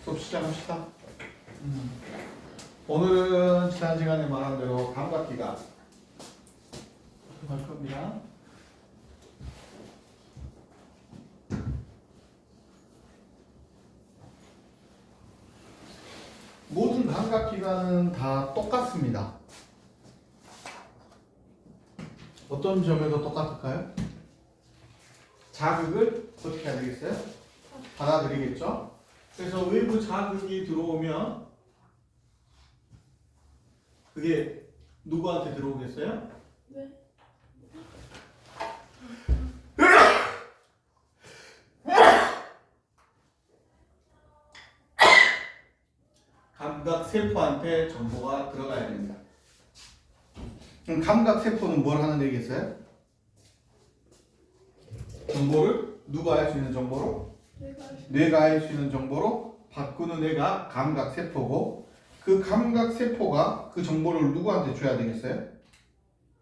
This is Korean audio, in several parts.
수업 시작합시다. 오늘은 지난 시간에 말한 대로 감각기가 할 겁니다. 모든 감각기관은 다 똑같습니다. 어떤 점에서 똑같을까요? 자극을 어떻게 해야 되겠어요? 받아들이겠죠? 그래서 외부 자극이 들어오면 그게 누구한테 들어오겠어요? 네. 감각세포한테 정보가 들어가야 됩니다. 그럼 감각세포는 뭘 하는 얘기겠어요? 정보를 누가 알 수 있는 정보로? 뇌가 알 수 있는 정보로 바꾸는 애가 감각세포고, 그 감각세포가 그 정보를 누구한테 줘야 되겠어요?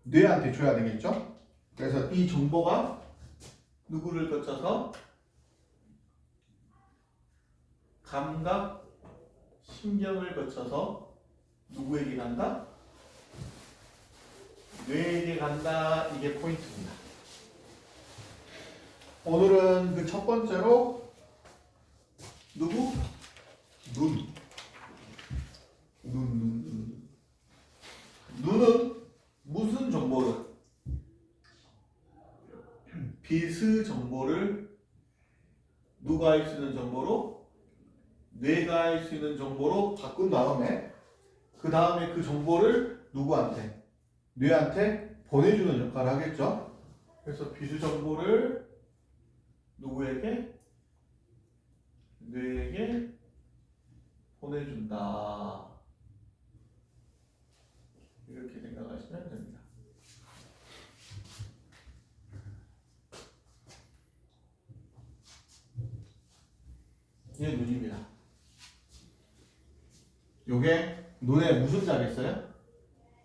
뇌한테 줘야 되겠죠? 그래서 이 정보가 누구를 거쳐서 감각 신경을 거쳐서 누구에게 간다? 뇌에게 간다. 이게 포인트입니다. 오늘은 그 첫 번째로 누구? 눈은 무슨 정보를? 비스 정보를 누가 알 수 있는 정보로? 뇌가 알 수 있는 정보로 바꾼 다음에 그 다음에 그 정보를 누구한테? 뇌한테 보내주는 역할을 하겠죠. 그래서 비수 정보를 누구에게? 뇌에게 보내준다. 이렇게 생각하시면 됩니다. 이게 눈입니다. 요게 눈에 무슨 자가 있어요?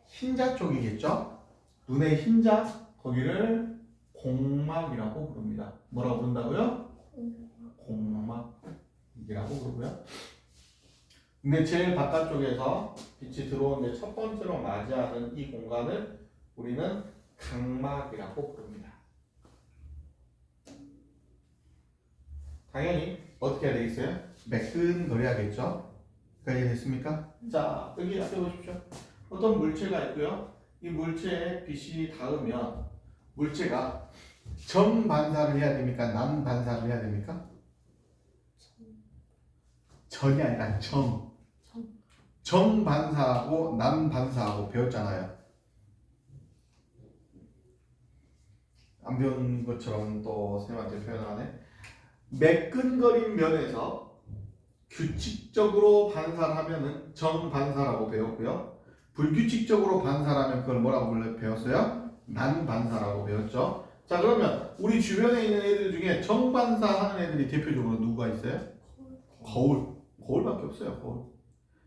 흰자 쪽이겠죠? 눈의 흰자, 거기를 공막이라고 부릅니다. 뭐라고 부른다고요? 공막이라고 부르고요. 근데 제일 바깥쪽에서 빛이 들어오는데 첫 번째로 맞이하는 이 공간을 우리는 각막이라고 부릅니다. 당연히 어떻게 해야 되겠어요? 매끈거려야겠죠? 그게 됐습니까? 자, 여기 앞에 보십시오. 어떤 물체가 있고요. 이 물체에 빛이 닿으면 물체가 정반사를 해야 됩니까? 남반사를 해야 됩니까? 전이 아니라 정반사하고 남반사하고 배웠잖아요. 안 배운 것처럼 또 선생님한테 표현하네. 매끈거린 면에서 규칙적으로 반사를 하면은 정반사라고 배웠고요. 불규칙적으로 반사라면 그걸 뭐라고 배웠어요? 난반사라고 배웠죠. 자, 그러면 우리 주변에 있는 애들 중에 정반사하는 애들이 대표적으로 누가 있어요? 거울밖에 없어요. 거울.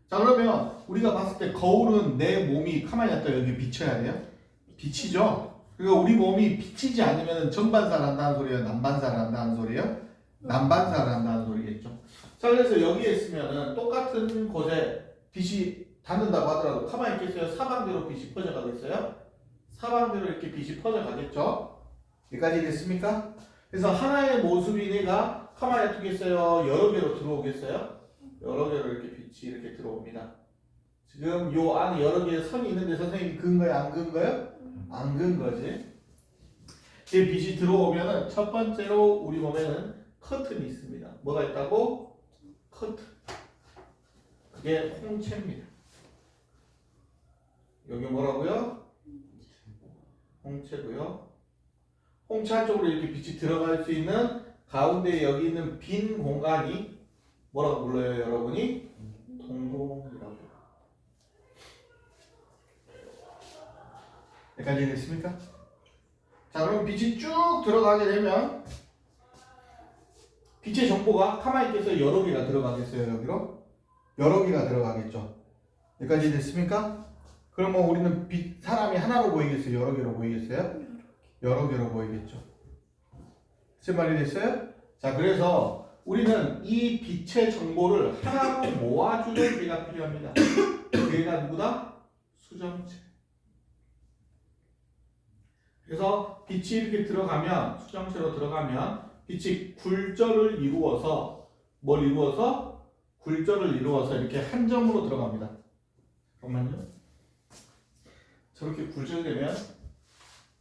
자, 그러면 우리가 봤을 때 거울은 내 몸이 가만히 놨다 여기 비춰야 돼요? 비치죠. 그러니까 우리 몸이 비치지 않으면 정반사를 한다는 소리예요? 남반사를 한다는 소리예요? 남반사를 한다는 소리겠죠. 자, 그래서 여기에 있으면은 똑같은 곳에 빛이 닿는다고 하더라도 가만히 있겠어요? 사방대로 빛이 퍼져가겠어요? 사방대로 이렇게 빛이 퍼져가겠죠? 여기까지 됐습니까? 그래서 하나의 모습이 내가 가만히 놔두겠어요? 여러 개로 들어오겠어요? 여러 개로 이렇게 빛이 이렇게 들어옵니다. 지금 요 안에 여러 개의 선이 있는데 선생님이 그은 거예요? 안 그은 거예요? 안 그은 거지. 이 빛이 들어오면은 첫 번째로 우리 몸에는 커튼이 있습니다. 뭐가 있다고? 커튼. 그게 홍채입니다. 여기 뭐라고요? 홍채고요. 홍채 한쪽으로 이렇게 빛이 들어갈 수 있는 가운데 여기 있는 빈 공간이 뭐라고 불러요, 여러분이? 동공이라고. 여기까지 됐습니까? 자, 그럼 빛이 쭉 들어가게 되면 빛의 정보가 가만히 있겠어요? 여러 개가 들어가겠어요? 여기로? 여러 개가 들어가겠죠. 여기까지 됐습니까? 그러면 우리는 사람이 하나로 보이겠어요? 여러 개로 보이겠어요? 여러 개로 보이겠죠. 무슨 말이 됐어요? 자, 그래서 우리는 이 빛의 정보를 하나로 모아주는 개가 필요합니다. 그 개가 누구다? 수정체. 그래서 빛이 이렇게 들어가면, 수정체로 들어가면 빛이 굴절을 이루어서 뭘 이루어서? 굴절을 이루어서 이렇게 한 점으로 들어갑니다. 잠깐만요. 저렇게 굴절되면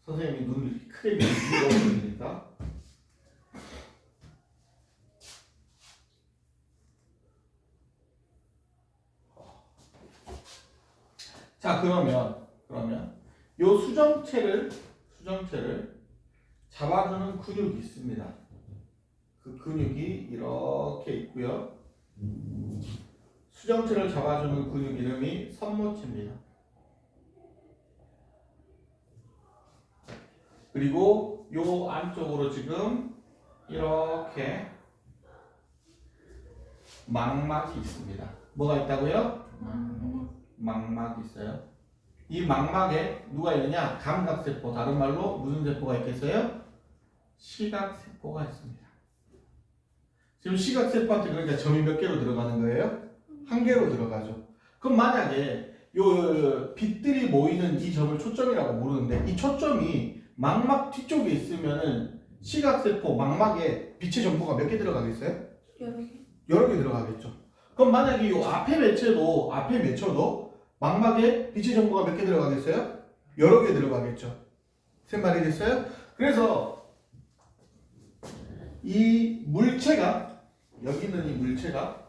선생님이 눈을 이렇게 크게 밀어버리니까. 자, 그러면 요 수정체를 잡아주는 근육이 있습니다. 그 근육이 이렇게 있고요. 수정체를 잡아주는 근육 이름이 선모체입니다. 그리고 요 안쪽으로 지금 이렇게 망막이 있습니다. 뭐가 있다고요? 망막이 있어요. 이 망막에 누가 있느냐? 감각세포, 다른 말로 무슨 세포가 있겠어요? 시각세포가 있습니다. 지금 시각세포한테 그러니까 점이 몇 개로 들어가는 거예요? 한 개로 들어가죠. 그럼 만약에 요 빛들이 모이는 이 점을 초점이라고 부르는데 이 초점이 망막 뒤쪽에 있으면은 시각세포 망막에 빛의 정보가 몇 개 들어가겠어요? 여러 개 들어가겠죠. 그럼 만약에 요 앞에 맺혀도 망막에 빛의 정보가 몇 개 들어가겠어요? 여러 개 들어가겠죠. 세 말이 됐어요? 그래서 이 물체가 여기 있는 이 물체가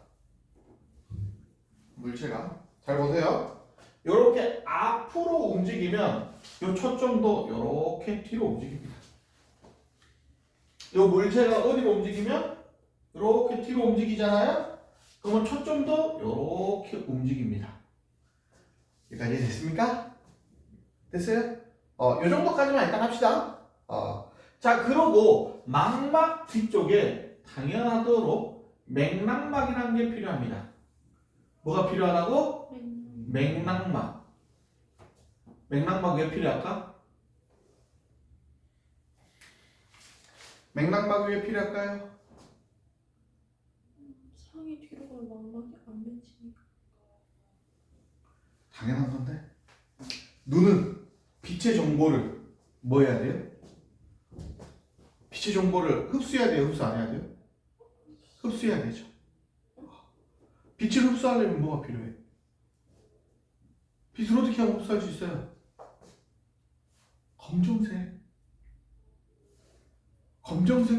잘 보세요. 이렇게 앞으로 움직이면 이 초점도 이렇게 뒤로 움직입니다. 이 물체가 어디로 움직이면 이렇게 뒤로 움직이잖아요. 그러면 초점도 이렇게 움직입니다. 여기까지 됐습니까? 됐어요? 이 정도까지만 일단 합시다. 자, 그러고 망막 뒤쪽에 당연하도록 맥락막이라는 게 필요합니다. 뭐가 필요하다고? 맥락막. 맥락막 왜 필요할까? 맥락막이 왜 필요할까요? 상이 뒤로 가면 망막이 안 맺히니까. 당연한 건데. 눈은 빛의 정보를 뭐 해야 돼요? 빛의 정보를 흡수해야 돼요? 흡수 안 해야 돼요? 흡수해야 되죠. 빛을 흡수하려면 뭐가 필요해? 빛을 어떻게 하면 흡수할 수 있어요? 검정색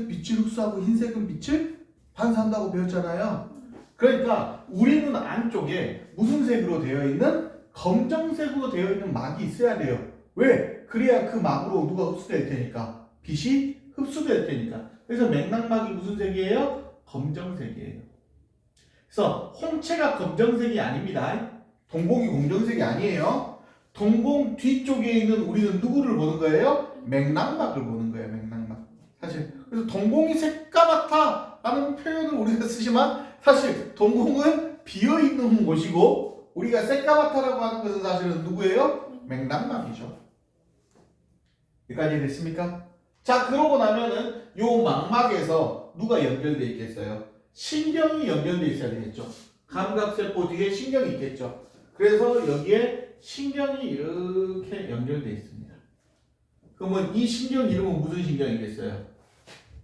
빛을 흡수하고 흰색은 빛을 반사한다고 배웠잖아요. 그러니까 우리는 안쪽에 무슨 색으로 되어 있는? 검정색으로 되어 있는 막이 있어야 돼요. 왜? 그래야 그 막으로 누가 흡수될 테니까. 빛이 흡수될 테니까. 그래서 맥락막이 무슨 색이에요? 검정색이에요. 그래서 홍채가 검정색이 아닙니다. 동공이 검정색이 아니에요. 동공 뒤쪽에 있는 우리는 누구를 보는 거예요? 맥락막을 보는 거예요. 맥락막. 사실 그래서 동공이 새까맣다 라는 표현을 우리가 쓰지만 사실 동공은 비어있는 곳이고 우리가 새까맣다라고 하는 것은 사실은 누구예요? 맥락막이죠. 여기까지 됐습니까? 자, 그러고 나면은 요 망막에서 누가 연결되어 있겠어요? 신경이 연결되어 있어야 되겠죠. 감각세포 뒤에 신경이 있겠죠. 그래서 여기에 신경이 이렇게 연결되어 있습니다. 그러면 이 신경 이름은 무슨 신경이겠어요?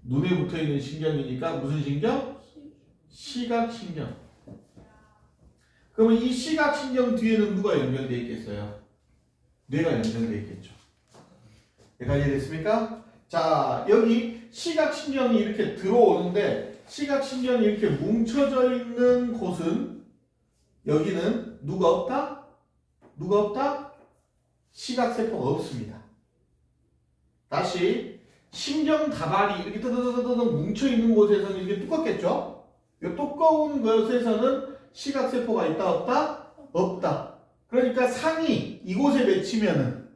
눈에 붙어있는 신경이니까 무슨 신경? 시각신경. 그러면 이 시각신경 뒤에는 누가 연결되어 있겠어요? 뇌가 연결되어 있겠죠. 여기까지 됐습니까? 자, 여기 시각신경이 이렇게 들어오는데 시각신경이 이렇게 뭉쳐져 있는 곳은 여기는 누가 없다? 누가 없다? 시각세포가 없습니다. 다시 신경 다발이 이렇게 뜨드드드드 뭉쳐있는 곳에서는 이렇게 두껍겠죠? 이 두꺼운 것에서는 시각세포가 있다 없다? 없다. 그러니까 상이 이곳에 맺히면은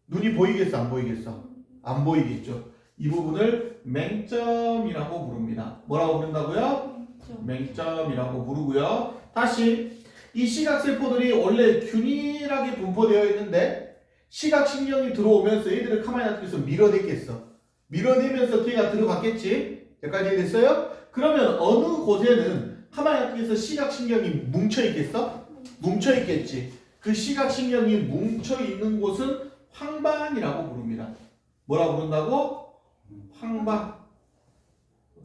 눈이 보이겠어 안 보이겠어? 안 보이겠죠. 이 부분을 맹점이라고 부릅니다. 뭐라고 부른다고요? 맹점이라고 부르고요. 다시 이 시각세포들이 원래 균일하게 분포되어 있는데 시각신경이 들어오면서 얘들을 카메라 앞에서 밀어내겠어. 밀어내면서 걔가 들어갔겠지? 여기까지 됐어요? 그러면 어느 곳에는 가만히 시각신경이 뭉쳐있겠어? 뭉쳐있겠지. 그 시각신경이 뭉쳐있는 곳은 황반이라고 부릅니다. 뭐라고 부른다고? 황반.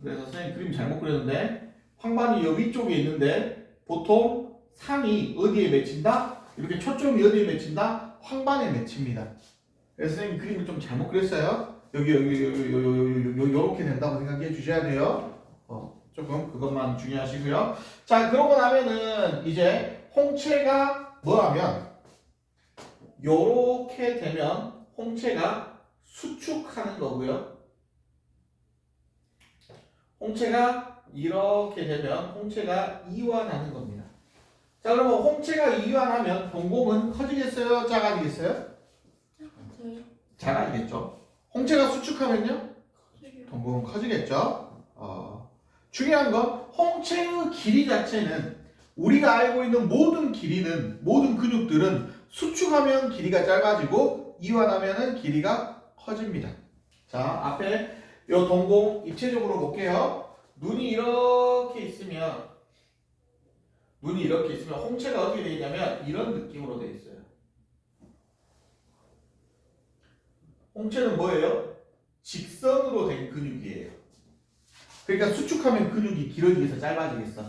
그래서 선생님 그림 잘못 그렸는데 황반이 여기 위쪽에 있는데 보통 상이 어디에 맺힌다? 이렇게 초점이 어디에 맺힌다? 황반에 맺힙니다. 그래서 선생님 그림을 좀 잘못 그렸어요. 여기 요렇게 된다고 생각해 주셔야 돼요. 조금 그것만 중요하시고요. 자, 그러고 나면은 이제 홍채가 뭐하면 요렇게 되면 홍채가 수축하는 거고요. 홍채가 이렇게 되면 홍채가 이완하는 겁니다. 자, 그러면 홍채가 이완하면 동공은 커지겠어요? 작아지겠어요? 맞아요. 작아지겠죠. 홍채가 수축하면요? 커져요. 동공은 커지겠죠. 중요한 건 홍채의 길이 자체는 우리가 알고 있는 모든 길이는 모든 근육들은 수축하면 길이가 짧아지고 이완하면 길이가 커집니다. 자, 앞에 이 동공 입체적으로 볼게요. 눈이 이렇게 있으면 홍채가 어떻게 되어 있냐면 이런 느낌으로 되어 있어요. 홍채는 뭐예요? 직선으로 된 근육이에요. 그러니까 수축하면 근육이 길어지겠어, 짧아지겠어?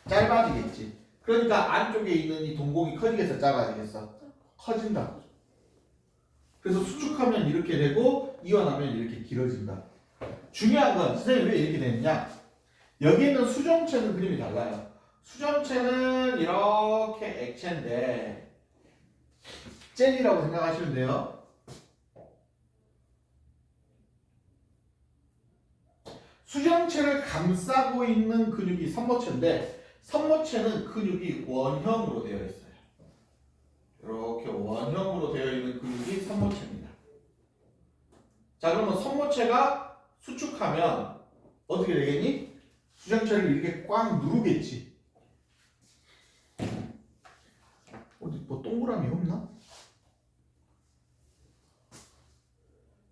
짧아지겠지. 그러니까 안쪽에 있는 이 동공이 커지겠어, 작아지겠어? 커진다. 그래서 수축하면 이렇게 되고 이완하면 이렇게 길어진다. 중요한 건 선생님 왜 이렇게 되느냐? 여기에는 수정체는 그림이 달라요. 수정체는 이렇게 액체인데 젤이라고 생각하시면 돼요. 수정체를 감싸고 있는 근육이 선모체인데 선모체는 근육이 원형으로 되어 있어요. 이렇게 원형으로 되어 있는 근육이 선모체입니다. 자, 그러면 선모체가 수축하면 어떻게 되겠니? 수정체를 이렇게 꽉 누르겠지. 어디 뭐 동그라미 없나?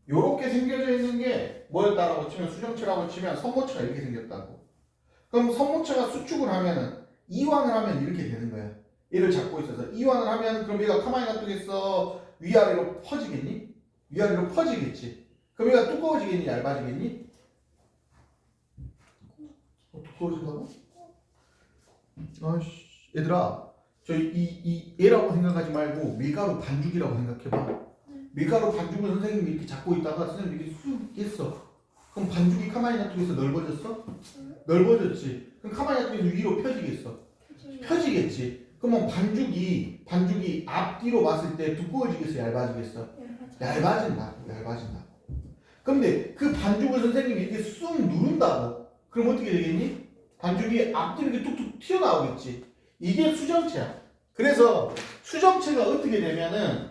요렇게 생겨져 있는 게 뭐였다라고 치면 수정체라고 치면 선모체가 이렇게 생겼다고. 그럼 선모체가 수축을 하면은 이완을 하면 이렇게 되는 거야. 얘를 잡고 있어서 이완을 하면 그럼 얘가 가만히 놔두겠어? 위아래로 퍼지겠니? 위아래로 퍼지겠지. 그럼 얘가 두꺼워지겠니? 얇아지겠니? 두꺼워진다고? 아이씨, 얘들아, 이 얘라고 생각하지 말고 밀가루 반죽이라고 생각해봐. 밀가루 반죽을 선생님이 이렇게 잡고 있다가 선생님이 이렇게 쑥 했어. 그럼 반죽이 가만히 놔두겠어? 넓어졌어? 넓어졌지. 그럼 가만히 놔두겠어? 위로 펴지겠어? 펴지겠지. 그러면 반죽이 앞뒤로 봤을 때 두꺼워지겠어? 얇아지겠어? 얇아진다. 근데 그 반죽을 선생님이 이렇게 쑥 누른다고. 그럼 어떻게 되겠니? 반죽이 앞뒤로 이렇게 툭툭 튀어나오겠지. 이게 수정체야. 그래서 수정체가 어떻게 되면은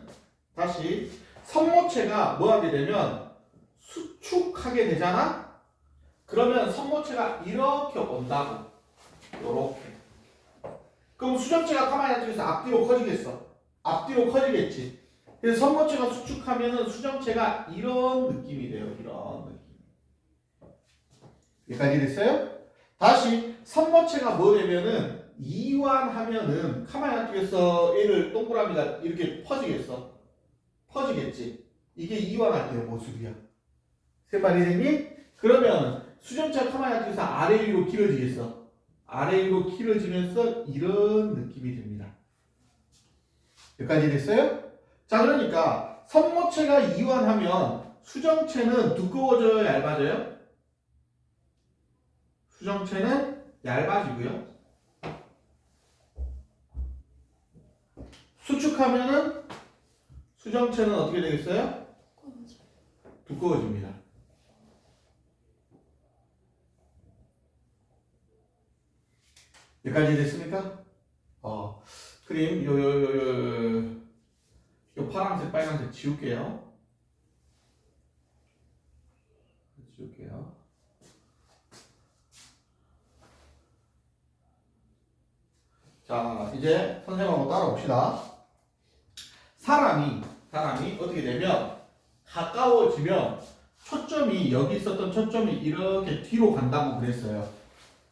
다시 선모체가 뭐 하게 되면 수축하게 되잖아? 그러면 선모체가 이렇게 온다고. 요렇게. 그럼 수정체가 가만히 놔두면서 앞뒤로 커지겠어. 앞뒤로 커지겠지. 그래서 선모체가 수축하면은 수정체가 이런 느낌이 돼요. 이런 느낌. 여기까지 됐어요? 다시 선모체가 뭐 되면은 이완하면은 가만히 놔두면서 얘를 동그라미가 이렇게 퍼지겠어. 퍼지겠지. 이게 이완할 때의 모습이야. 세 마리 됐니? 그러면 수정체가 가만히 놔두면서 아래 위로 길어지겠어. 아래 위로 길어지면서 이런 느낌이 됩니다. 여기까지 됐어요? 자, 그러니까 선모체가 이완하면 수정체는 두꺼워져요, 얇아져요? 수정체는 얇아지고요. 수축하면은 수정체는 어떻게 되겠어요? 두꺼워집니다. 여기까지 됐습니까? 그림 요 파란색 빨간색 지울게요. 자, 이제 선생님하고 따라봅시다. 사람이 어떻게 되면 가까워지면 초점이 여기 있었던 초점이 이렇게 뒤로 간다고 그랬어요.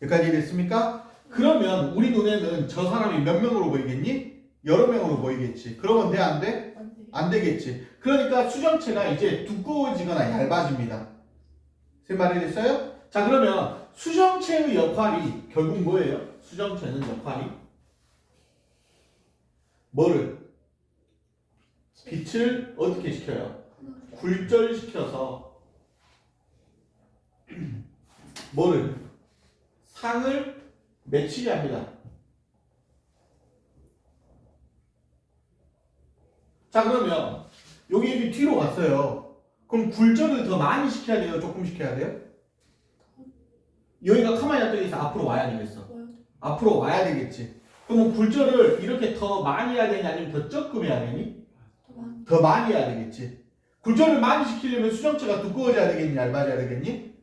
여기까지 됐습니까? 그러면 우리 눈에는 저 사람이 몇 명으로 보이겠니? 여러 명으로 보이겠지. 그러면 돼, 안 돼? 안 돼. 안 되겠지. 그러니까 수정체가 이제 두꺼워지거나 얇아집니다. 제 말이 됐어요? 자, 그러면 수정체의 역할이 결국 뭐예요? 수정체는 역할이 뭐를? 빛을 어떻게 시켜요? 굴절시켜서 뭐를? 상을 맺히게 합니다. 자, 그러면 여기 뒤로 갔어요. 그럼 굴절을 더 많이 시켜야 돼요? 조금 시켜야 돼요? 여기가 가만히 놔두고 있어 앞으로 와야 되겠어. 뭐요? 앞으로 와야 되겠지. 그러면 굴절을 이렇게 더 많이 해야 되냐 아니면 더 조금 해야 되니? 더 많이. 더 많이 해야 되겠지. 굴절을 많이 시키려면 수정체가 두꺼워져야 되겠니? 얇아져야 되겠니?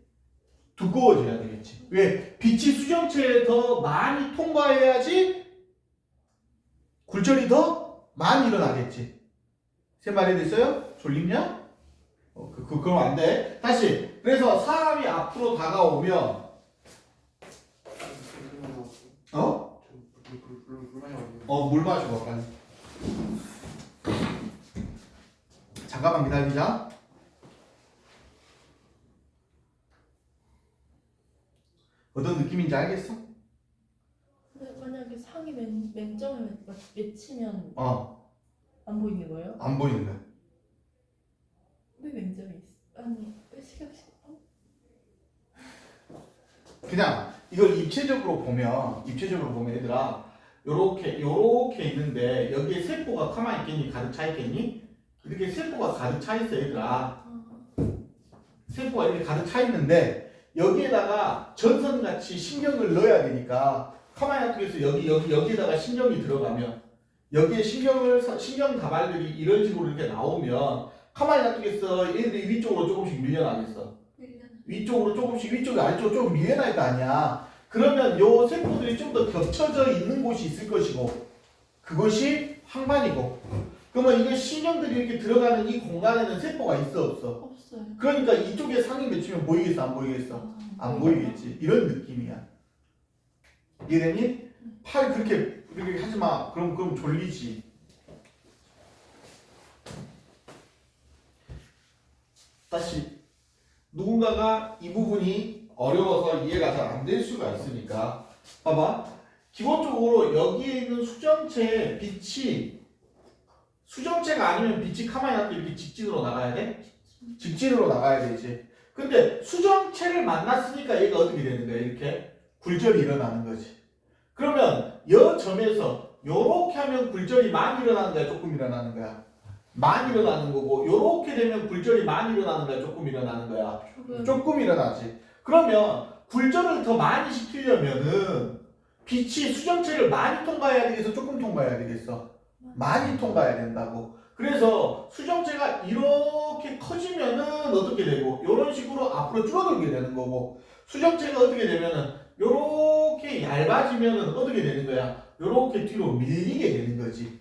두꺼워져야 되겠지. 왜? 빛이 수정체에 더 많이 통과해야지 굴절이 더 많이 일어나겠지. 제 말이 됐어요? 졸립냐? 그럼 안 돼. 다시. 그래서 사람이 앞으로 다가오면 물 마셔봐 빨리. 잠깐만 기다리자. 어떤 느낌인지 알겠어? 근데 만약에 상이 맨점에 맺히면 안 보이는 거예요? 안 보이는 거야. 왜 맨점에 있어? 아니 왜 시각 그냥 이걸 입체적으로 보면 얘들아 요렇게 있는데 여기에 세포가 가만히 있겠니? 가득 차 있겠니? 이렇게 세포가 가득 차 있어 얘들아. 세포가 이렇게 가득 차 있는데 여기에다가 전선같이 신경을 넣어야 되니까 가만히 놔두겠어. 여기에다가 신경이 들어가면 여기에 신경 다발들이 이런 식으로 이렇게 나오면 가만히 놔두겠어. 얘들이 위쪽으로 조금씩 밀려나겠어. 위쪽으로 조금씩 위쪽이 아래쪽으로 조금 밀려날 거 아니야. 그러면 요 세포들이 좀 더 겹쳐져 있는 곳이 있을 것이고 그것이 황반이고 그러면 이게 신경들이 이렇게 들어가는 이 공간에는 세포가 있어 없어? 없어요. 그러니까 이쪽에 상이 맺히면 보이겠어 안 보이겠어? 안 보이겠지. 이런 느낌이야. 이해되니? 팔 그렇게 하지 마. 그럼 졸리지. 다시 누군가가 이 부분이 어려워서 이해가 잘 안 될 수가 있으니까 봐봐. 기본적으로 여기에 있는 수정체의 빛이 수정체가 아니면 빛이 가만히 놔두고 이렇게 직진으로 나가야 돼? 직진으로 나가야 되지. 근데 수정체를 만났으니까 얘가 어떻게 되는 거야? 이렇게 굴절이 일어나는 거지. 그러면 여 점에서 요렇게 하면 굴절이 많이 일어나는 거야? 조금 일어나는 거야? 많이 일어나는 거고 요렇게 되면 굴절이 많이 일어나는 거야? 조금 일어나는 거야? 조금 일어나지. 그러면 굴절을 더 많이 시키려면은 빛이 수정체를 많이 통과해야 되겠어? 조금 통과해야 되겠어? 많이 통과해야 된다고. 그래서 수정체가 이렇게 커지면은 어떻게 되고 이런 식으로 앞으로 줄어들게 되는 거고 수정체가 어떻게 되면은 이렇게 얇아지면은 어떻게 되는 거야? 이렇게 뒤로 밀리게 되는 거지.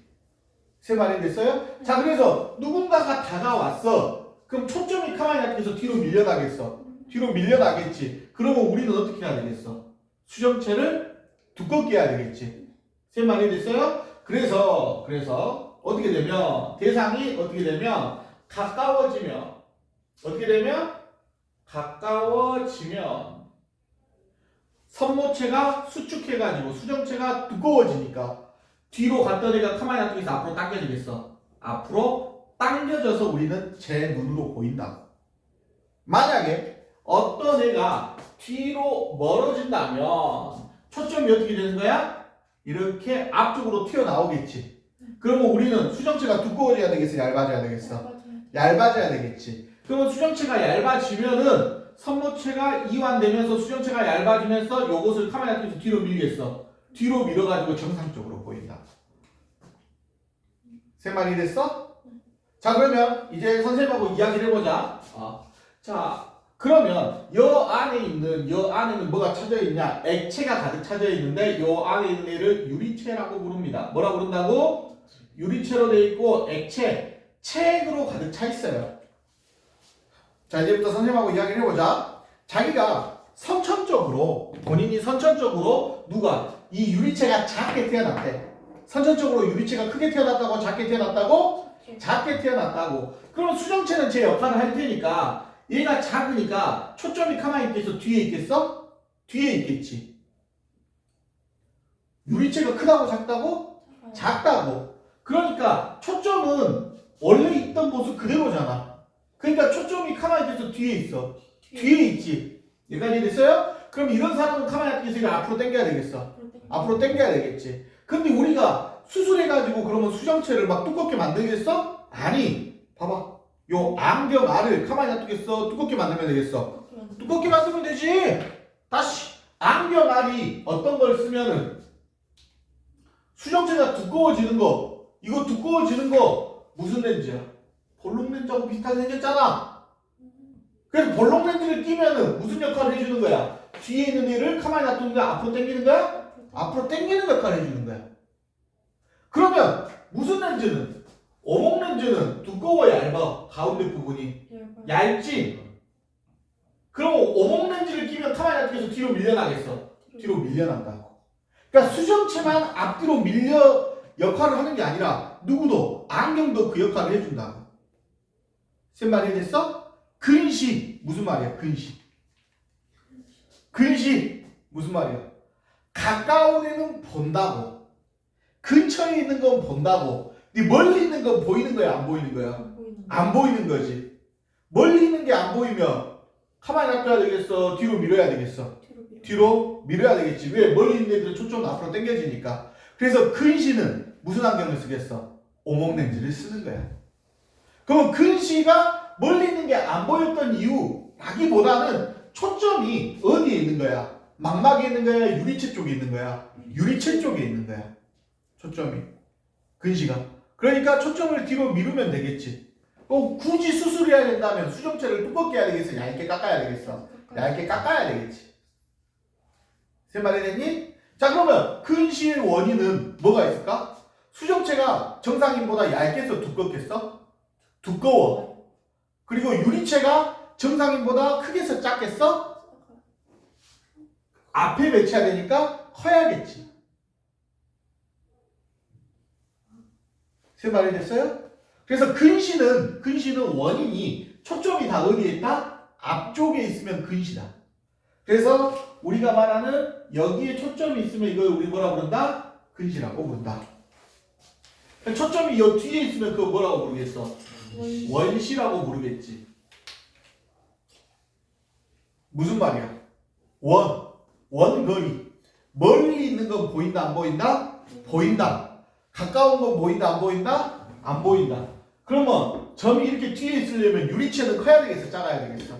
세 말이 됐어요? 자, 그래서 누군가가 다가왔어. 그럼 초점이 가만히 놔두면서 뒤로 밀려나겠어. 뒤로 밀려나겠지. 그러면 우리는 어떻게 해야 되겠어? 수정체를 두껍게 해야 되겠지. 세 말이 됐어요? 그래서 어떻게 되면 대상이 어떻게 되면 가까워지면 선모체가 수축해가지고 수정체가 두꺼워지니까 뒤로 갔던 애가 가만히 놔두면서 앞으로 당겨지겠어. 앞으로 당겨져서 우리는 제 눈으로 보인다. 만약에 어떤 애가 뒤로 멀어진다면 초점이 어떻게 되는 거야? 이렇게 앞쪽으로 튀어나오겠지. 그러면 우리는 수정체가 두꺼워져야 되겠어? 얇아져야 되겠어? 얇아져야 되겠지. 그러면 수정체가 얇아지면은 선모체가 이완되면서 수정체가 얇아지면서 요것을 카메라 통해서 뒤로 밀겠어. 뒤로 밀어가지고 정상적으로 보인다. 세 말이 됐어? 자, 그러면 이제 선생님하고 이야기를 해보자. 자, 그러면 여 안에는 뭐가 차져 있냐? 액체가 가득 차져 있는데 요 안에 있는 애를 유리체라고 부릅니다. 뭐라 부른다고? 유리체로 되어 있고 액체, 체액으로 가득 차 있어요. 자, 이제부터 선생님하고 이야기를 해보자. 자기가 본인이 선천적으로 누가 이 유리체가 작게 태어났대. 선천적으로 유리체가 크게 태어났다고 작게 태어났다고? 작게 태어났다고. 그러면 수정체는 제 역할을 할 테니까 얘가 작으니까 초점이 가만히 있겠어? 뒤에 있겠어? 뒤에 있겠지. 유리체가 크다고 작다고? 작다고. 그러니까 초점은 원래 있던 모습 그대로잖아. 그러니까 초점이 가만히 있겠어? 뒤에 있어? 뒤에 있지. 여기까지 됐어요? 그럼 이런 사람은 가만히 있겠으니까 앞으로 당겨야 되겠어? 앞으로 당겨야 되겠지. 근데 우리가 수술해가지고 그러면 수정체를 막 두껍게 만들겠어? 아니, 봐봐. 요 안경 알을 가만히 놔두겠어? 두껍게 만들면 되겠어? 두껍게 만들면 되지. 다시 안경 알이 어떤 걸 쓰면은 수정체가 두꺼워지는 거, 이거 두꺼워지는 거 무슨 렌즈야? 볼록 렌즈하고 비슷하게 생겼잖아. 그래서 볼록 렌즈를 끼면은 무슨 역할을 해주는 거야? 뒤에 있는 애를 가만히 놔두는 거야? 앞으로 당기는 거야? 앞으로 당기는 역할을 해주는 거야. 그러면 무슨 렌즈는? 오목 렌즈는 두꺼워 얇아? 가운데 부분이 얇지? 그럼 오목 렌즈를 끼면 가만히 놔두면서 뒤로 밀려나겠어? 뒤로 밀려난다고. 그러니까 수정체만 앞뒤로 밀려 역할을 하는 게 아니라 누구도 안경도 그 역할을 해준다고. 세 말이 됐어? 근시 무슨 말이야? 근시 무슨 말이야? 가까운 애는 본다고. 근처에 있는 건 본다고. 근데 멀리 있는 건 보이는 거야? 안 보이는 거야? 안 보이는 거지. 멀리 있는 게 안 보이면 가만히 놔둬야 되겠어? 뒤로 밀어야 되겠어? 뒤로 밀어야 되겠지. 왜? 멀리 있는 애들은 초점 앞으로 당겨지니까. 그래서 근시는 무슨 안경을 쓰겠어? 오목 렌즈를 쓰는 거야. 그럼 근시가 멀리 있는 게 안 보였던 이유라기보다는 초점이 어디에 있는 거야? 망막에 있는 거야? 유리체 쪽에 있는 거야? 유리체 쪽에 있는 거야. 초점이. 근시가. 그러니까 초점을 뒤로 미루면 되겠지. 굳이 수술해야 된다면 수정체를 두껍게 해야 되겠어? 얇게 깎아야 되겠어? 얇게 깎아야 되겠지. 세 말이 됐니? 자, 그러면 근시의 원인은 뭐가 있을까? 수정체가 정상인보다 얇겠어? 두껍겠어? 두꺼워. 그리고 유리체가 정상인보다 크겠어? 작겠어? 앞에 배치해야 되니까 커야겠지. 세 말이 됐어요? 그래서 근시는 원인이 초점이 다 어디에 있다? 앞쪽에 있으면 근시다. 그래서 우리가 말하는 여기에 초점이 있으면 이걸 우리 뭐라고 부른다? 근시라고 부른다. 초점이 여 뒤에 있으면 그거 뭐라고 부르겠어? 원시라고 부르겠지. 무슨 말이야? 원거리. 멀리 있는 건 보인다 안 보인다? 보인다. 가까운 건 보인다 안 보인다? 안 보인다. 그러면 점이 이렇게 뒤에 있으려면 유리체는 커야 되겠어? 작아야 되겠어?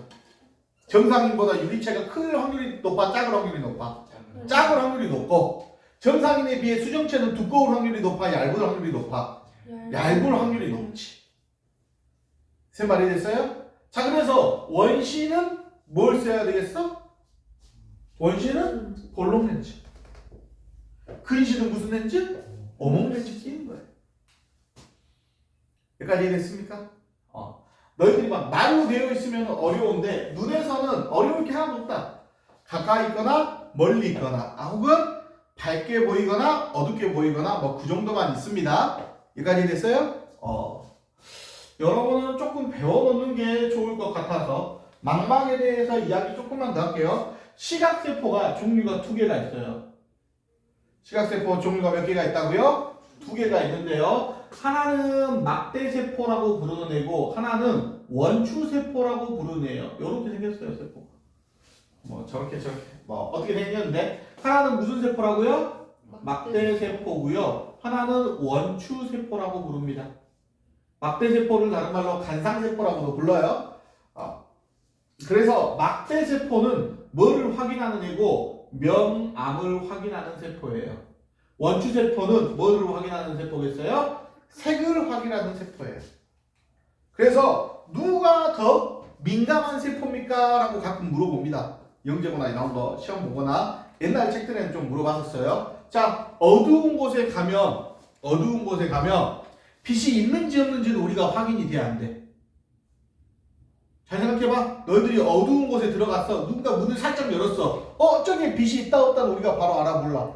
정상인보다 유리체가 클 확률이 높아? 작을 확률이 높아? 작을 확률이 높고 정상인에 비해 수정체는 두꺼울 확률이 높아? 얇을 확률이 높아? 얇을 확률이 높지. 세 말이 됐어요? 자, 그래서 원시는 뭘 써야 되겠어? 원시는 볼록 렌즈. 근시는 무슨 렌즈? 오목 렌즈 끼는 거예요. 여기까지 이해됐습니까? 너희들이 막 말로 되어 있으면 어려운데 눈에서는 어려울 게 하나도 없다. 가까이 있거나 멀리 있거나 혹은 밝게 보이거나 어둡게 보이거나 뭐 그 정도만 있습니다. 여기까지 됐어요? 여러분은 조금 배워놓는 게 좋을 것 같아서 망막에 대해서 이야기 조금만 더 할게요. 시각세포가 종류가 2개가 있어요. 시각세포 종류가 몇 개가 있다고요? 2개가 있는데요. 하나는 막대세포라고 부르는 애고 하나는 원추세포라고 부르는 애예요. 이렇게 생겼어요, 세포가. 뭐 저렇게 뭐 어떻게 생겼는데 하나는 무슨 세포라고요? 막대세포고요. 하나는 원추세포라고 부릅니다. 막대세포를 다른 말로 간상세포라고도 불러요. 그래서 막대세포는 뭐를 확인하는 애고 명암을 확인하는 세포예요. 원추세포는 뭐를 확인하는 세포겠어요? 색을 확인하는 세포예요. 그래서 누가 더 민감한 세포입니까? 라고 가끔 물어봅니다. 영재고나 나온 거 시험 보거나 옛날 책들에는 좀 물어봤었어요. 자, 어두운 곳에 가면 빛이 있는지 없는지는 우리가 확인이 돼야 안 돼. 잘 생각해봐. 너희들이 어두운 곳에 들어갔어. 누군가 문을 살짝 열었어. 저기에 빛이 있다 없다는 우리가 바로 알아 몰라?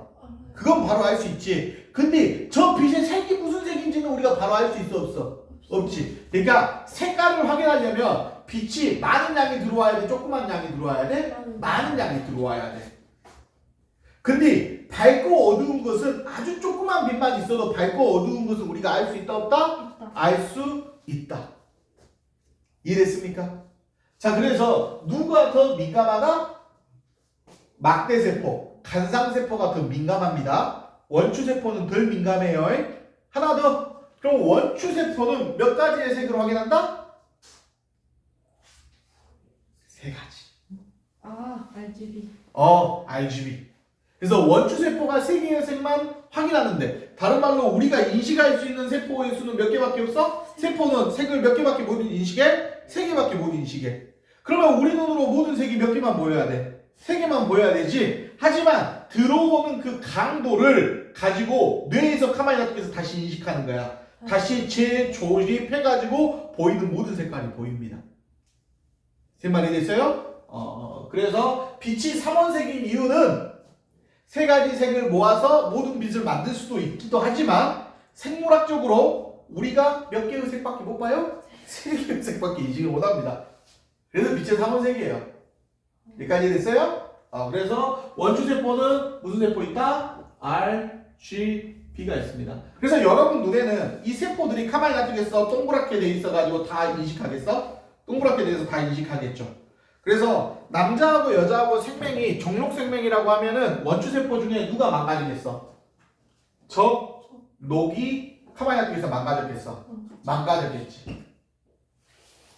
그건 바로 알 수 있지. 근데 저 빛의 색이 무슨 색인지는 우리가 바로 알 수 있어 없어? 없지. 그러니까 색깔을 확인하려면 빛이 많은 양이 들어와야 돼? 조그만 양이 들어와야 돼? 많은 양이 들어와야 돼. 근데 밝고 어두운 것은 아주 조그만 빛만 있어도 밝고 어두운 것은 우리가 알 수 있다 없다? 알 수 있다. 이해됐습니까? 자, 그래서 누가 더 민감하다? 막대세포, 간상세포가 더 민감합니다. 원추세포는 덜 민감해요. 하나 더. 그럼 원추세포는 몇 가지의 색을 확인한다? 세 가지. RGB. RGB. 그래서 원추세포가 세 개의 색만 확인하는데, 다른 말로 우리가 인식할 수 있는 세포의 수는 몇 개밖에 없어? 세포는 색을 몇 개밖에 못 인식해? 세 개밖에 못 인식해. 그러면 우리 눈으로 모든 색이 몇 개만 보여야 돼? 세 개만 보여야 되지. 하지만 들어오는 그 강도를 가지고 뇌에서 카메라 통해서 다시 인식하는 거야. 다시 재조립해가지고 보이는 모든 색깔이 보입니다. 세 말이 됐어요? 그래서 빛이 삼원색인 이유는 세 가지 색을 모아서 모든 빛을 만들 수도 있기도 하지만 생물학적으로 우리가 몇 개의 색밖에 못 봐요? 세 개의 색밖에 인식을 못 합니다. 그래서 빛의 삼원색이에요. 여기까지 됐어요? 그래서 원추세포는 무슨 세포 있다? RGB가 있습니다. 그래서 여러분 눈에는 이 세포들이 가만히 놔두겠어? 동그랗게 돼 있어가지고 다 인식하겠어? 동그랗게 돼서 다 인식하겠죠. 그래서 남자하고 여자하고 생명이 종록생명이라고 하면은 원추세포 중에 누가 망가지겠어? 녹이 가만히 놔두겠어? 망가졌겠어? 망가졌겠지.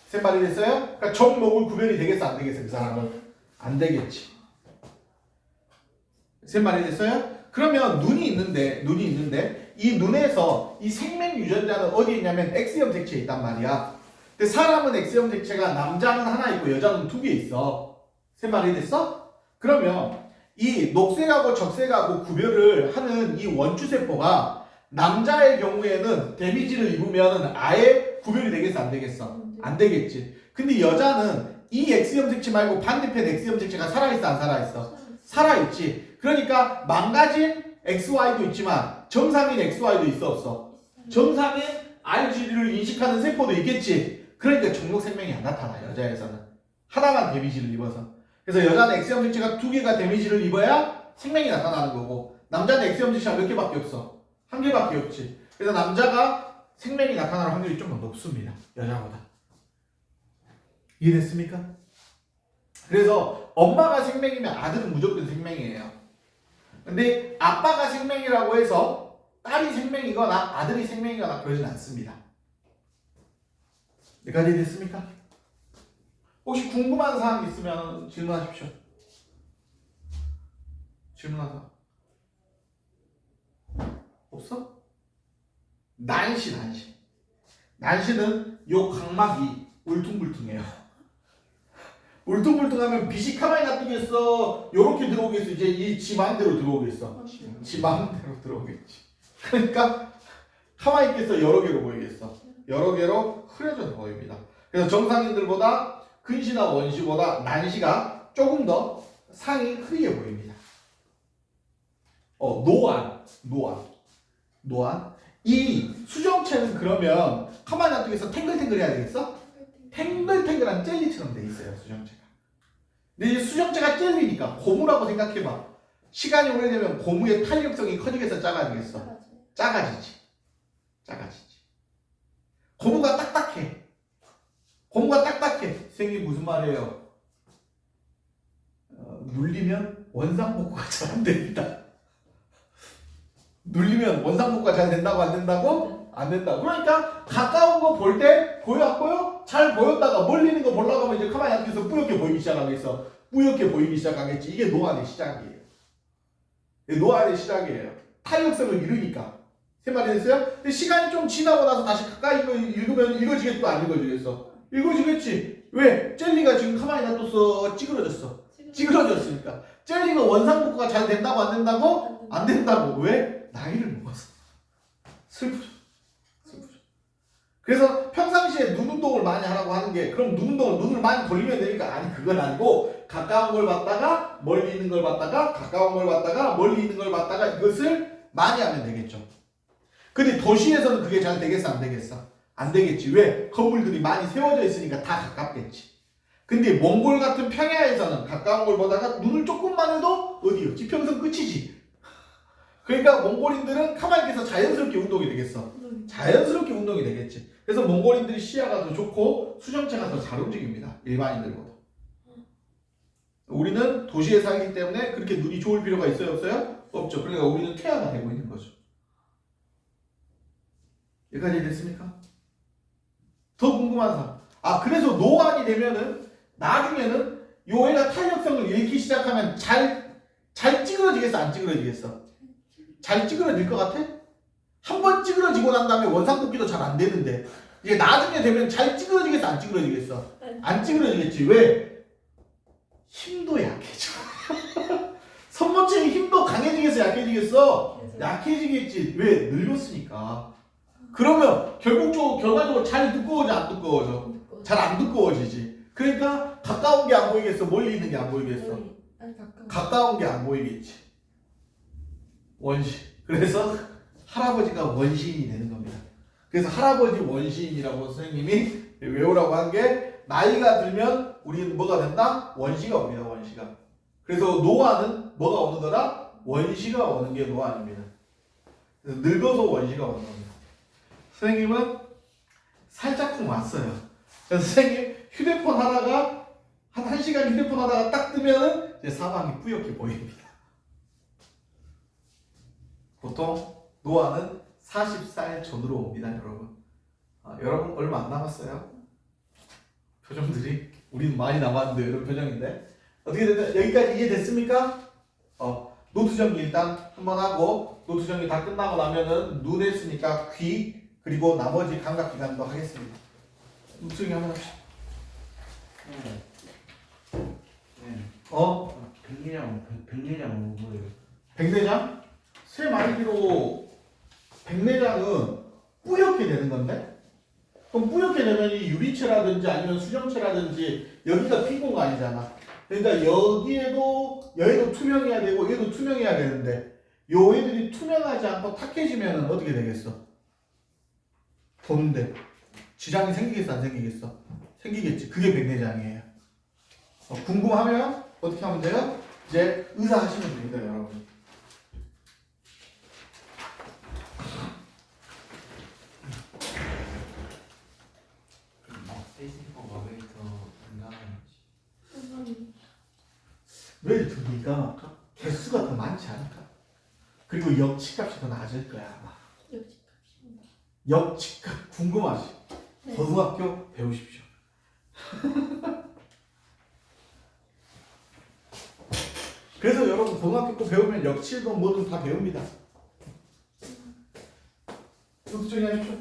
세 말이 됐어요? 그러니까 녹을 구별이 되겠어? 안 되겠어? 그 사람은? 안 되겠지. 세 말이 됐어요? 그러면 눈이 있는데 이 눈에서 이 생명 유전자는 어디에 있냐면 X형 색체에 있단 말이야. 근데 사람은 X형 색체가 남자는 하나 있고 여자는 두 개 있어. 세 말이 됐어? 그러면 이 녹색하고 적색하고 구별을 하는 이 원추세포가 남자의 경우에는 데미지를 입으면 아예 구별이 되겠어? 안 되겠어? 안 되겠지. 근데 여자는 이 X형 색체 말고 반대편 X형 색체가 살아있어? 안 살아있어? 살아있지. 그러니까 망가진 XY도 있지만 정상인 XY도 있어 없어? 정상인 RGB를 인식하는 세포도 있겠지. 그러니까 종록생명이 안 나타나 여자에서는. 하나만 데미지를 입어서. 그래서 여자는 X형 색체가 두 개가 데미지를 입어야 생명이 나타나는 거고 남자는 X형 색체가 몇 개밖에 없어? 한 개밖에 없지. 그래서 남자가 생명이 나타나는 확률이 좀 더 높습니다. 여자보다. 이해됐습니까? 그래서 엄마가 생명이면 아들은 무조건 생명이에요. 근데 아빠가 생명이라고 해서 딸이 생명이거나 아들이 생명이거나 그러진 않습니다. 여기까지 됐습니까? 혹시 궁금한 사항 있으면 질문하십시오. 질문하세요. 없어? 난시는 요 각막이 울퉁불퉁해요. 울퉁불퉁하면 빛이 가만히 놔두겠어? 요렇게 들어오겠어? 이제 이 지 마음대로 들어오겠어? 지 마음대로 들어오겠지. 그러니까 가만히 있겠어? 여러 개로 보이겠어? 여러 개로 흐려져 보입니다. 그래서 정상인들보다 근시나 원시보다 난시가 조금 더 상이 흐리게 보입니다. 노안. 이 수정체는 그러면 가만히 놔두겠어? 탱글탱글해야 되겠어? 탱글탱글한 젤리처럼 돼 있어요, 수정체가. 근데 이 수정체가 젤리니까 고무라고 생각해봐. 시간이 오래되면 고무의 탄력성이 커지겠어, 작아지겠어? 작아지지. 고무가 딱딱해. 선생님 무슨 말이에요? 눌리면 원상복구가 잘 안 됩니다. 눌리면 원상복구가 잘 된다고 안 된다고? 안 된다고. 그러니까 가까운 거 볼 때 보여 안 보여? 잘 보였다가 멀리 있는 거 보려고 하면 이제 가만히 앉아서 뿌옇게 보이기 시작하겠어. 이게 노안의 시작이에요. 탄력성을 잃으니까. 세 말이 됐어요? 근데 시간이 좀 지나고 나서 다시 가까이 읽으면 읽어지겠어? 안 읽어지겠어? 읽어지겠지. 왜? 젤리가 지금 가만히 놔뒀어. 찌그러졌으니까. 젤리가 원상복구가 잘 된다고 안 된다고? 안 된다고. 왜? 나이를 먹었어. 슬프죠. 그래서 평상시에 눈 운동을 많이 하라고 하는 게 그럼 눈을 많이 돌리면 되니까 아니 그건 아니고 가까운 걸 봤다가 멀리 있는 걸 봤다가 가까운 걸 봤다가 멀리 있는 걸 봤다가 이것을 많이 하면 되겠죠. 근데 도시에서는 그게 잘 되겠어 안 되겠어? 안 되겠지. 왜? 건물들이 많이 세워져 있으니까 다 가깝겠지. 근데 몽골 같은 평야에서는 가까운 걸 보다가 눈을 조금만 해도 어디요? 지평선 끝이지. 그러니까 몽골인들은 가만히 있어서 자연스럽게 운동이 되겠어. 자연스럽게 운동이 되겠지. 그래서 몽골인들이 시야가 더 좋고 수정체가 더 잘 움직입니다. 일반인들보다. 우리는 도시에 살기 때문에 그렇게 눈이 좋을 필요가 있어요? 없어요? 없죠. 그러니까 우리는 퇴화가 되고 있는 거죠. 여기까지 됐습니까? 더 궁금한 사람. 아 그래서 노안이 되면은 나중에는 요 애가 탄력성을 잃기 시작하면 잘 찌그러지겠어? 안 찌그러지겠어? 잘 찌그러질 것 같아? 한 번 찌그러지고 난 다음에 원상복귀도 잘 안 되는데 이제 나중에 되면 잘 찌그러지겠어? 안 찌그러지겠어? 안 찌그러지겠지. 왜? 힘도 약해져. 손모층이 힘도 강해지겠어? 약해지겠어? 약해지겠지. 왜? 늙었으니까. 그러면 결과적으로 잘 두꺼워져? 안 두꺼워져? 잘 안 두꺼워지지. 그러니까 가까운 게 안 보이겠어? 멀리 있는 게 안 보이겠어? 아니 가까워. 가까운 게 안 보이겠지. 원시. 그래서 할아버지가 원시인이 되는 겁니다. 그래서 할아버지 원시인이라고 선생님이 외우라고 한 게 나이가 들면 우리는 뭐가 된다? 원시가 옵니다. 원시가. 그래서 노안은 뭐가 오는 거다? 원시가 오는 게 노안입니다. 그래서 늙어서 원시가 오는 겁니다. 선생님은 살짝쿵 왔어요. 그래서 선생님 휴대폰 하다가 한 1시간 휴대폰 하다가 딱 뜨면은 이제 사방이 뿌옇게 보입니다. 보통 노안은 40살 전후로 옵니다, 여러분. 여러분 얼마 안 남았어요. 표정들이 우리는 많이 남았는데 이런 표정인데 어떻게 됐나요? 여기까지 이해됐습니까? 노트 정리 일단 한번 하고 노트 정리 다 끝나고 나면은 눈 했으니까 귀 그리고 나머지 감각 기관도 하겠습니다. 노트 정리 한번 합시다. 백내장 뭐예요? 백내장? 새 말기로 백내장은 뿌옇게 되는 건데? 그럼 뿌옇게 되면 이 유리체라든지 아니면 수정체라든지 여기가 핀 공간이잖아. 그러니까 얘도 투명해야 되고 얘도 투명해야 되는데 요 애들이 투명하지 않고 탁해지면 어떻게 되겠어? 보는데 지장이 생기겠어 안 생기겠어? 생기겠지. 그게 백내장이에요. 궁금하면 어떻게 하면 돼요? 이제 의사 하시면 됩니다, 여러분. 페이스북과 왜 더 민감한지. 왜 더 민감할까? 개수가 더 많지 않을까? 그리고 역치값이 더 낮을 거야 아마. 역치값 궁금하지? 네. 고등학교 배우십시오. 그래서 여러분 고등학교 거 배우면 역치든 뭐든 다 배웁니다. 이것도 정리하십시오.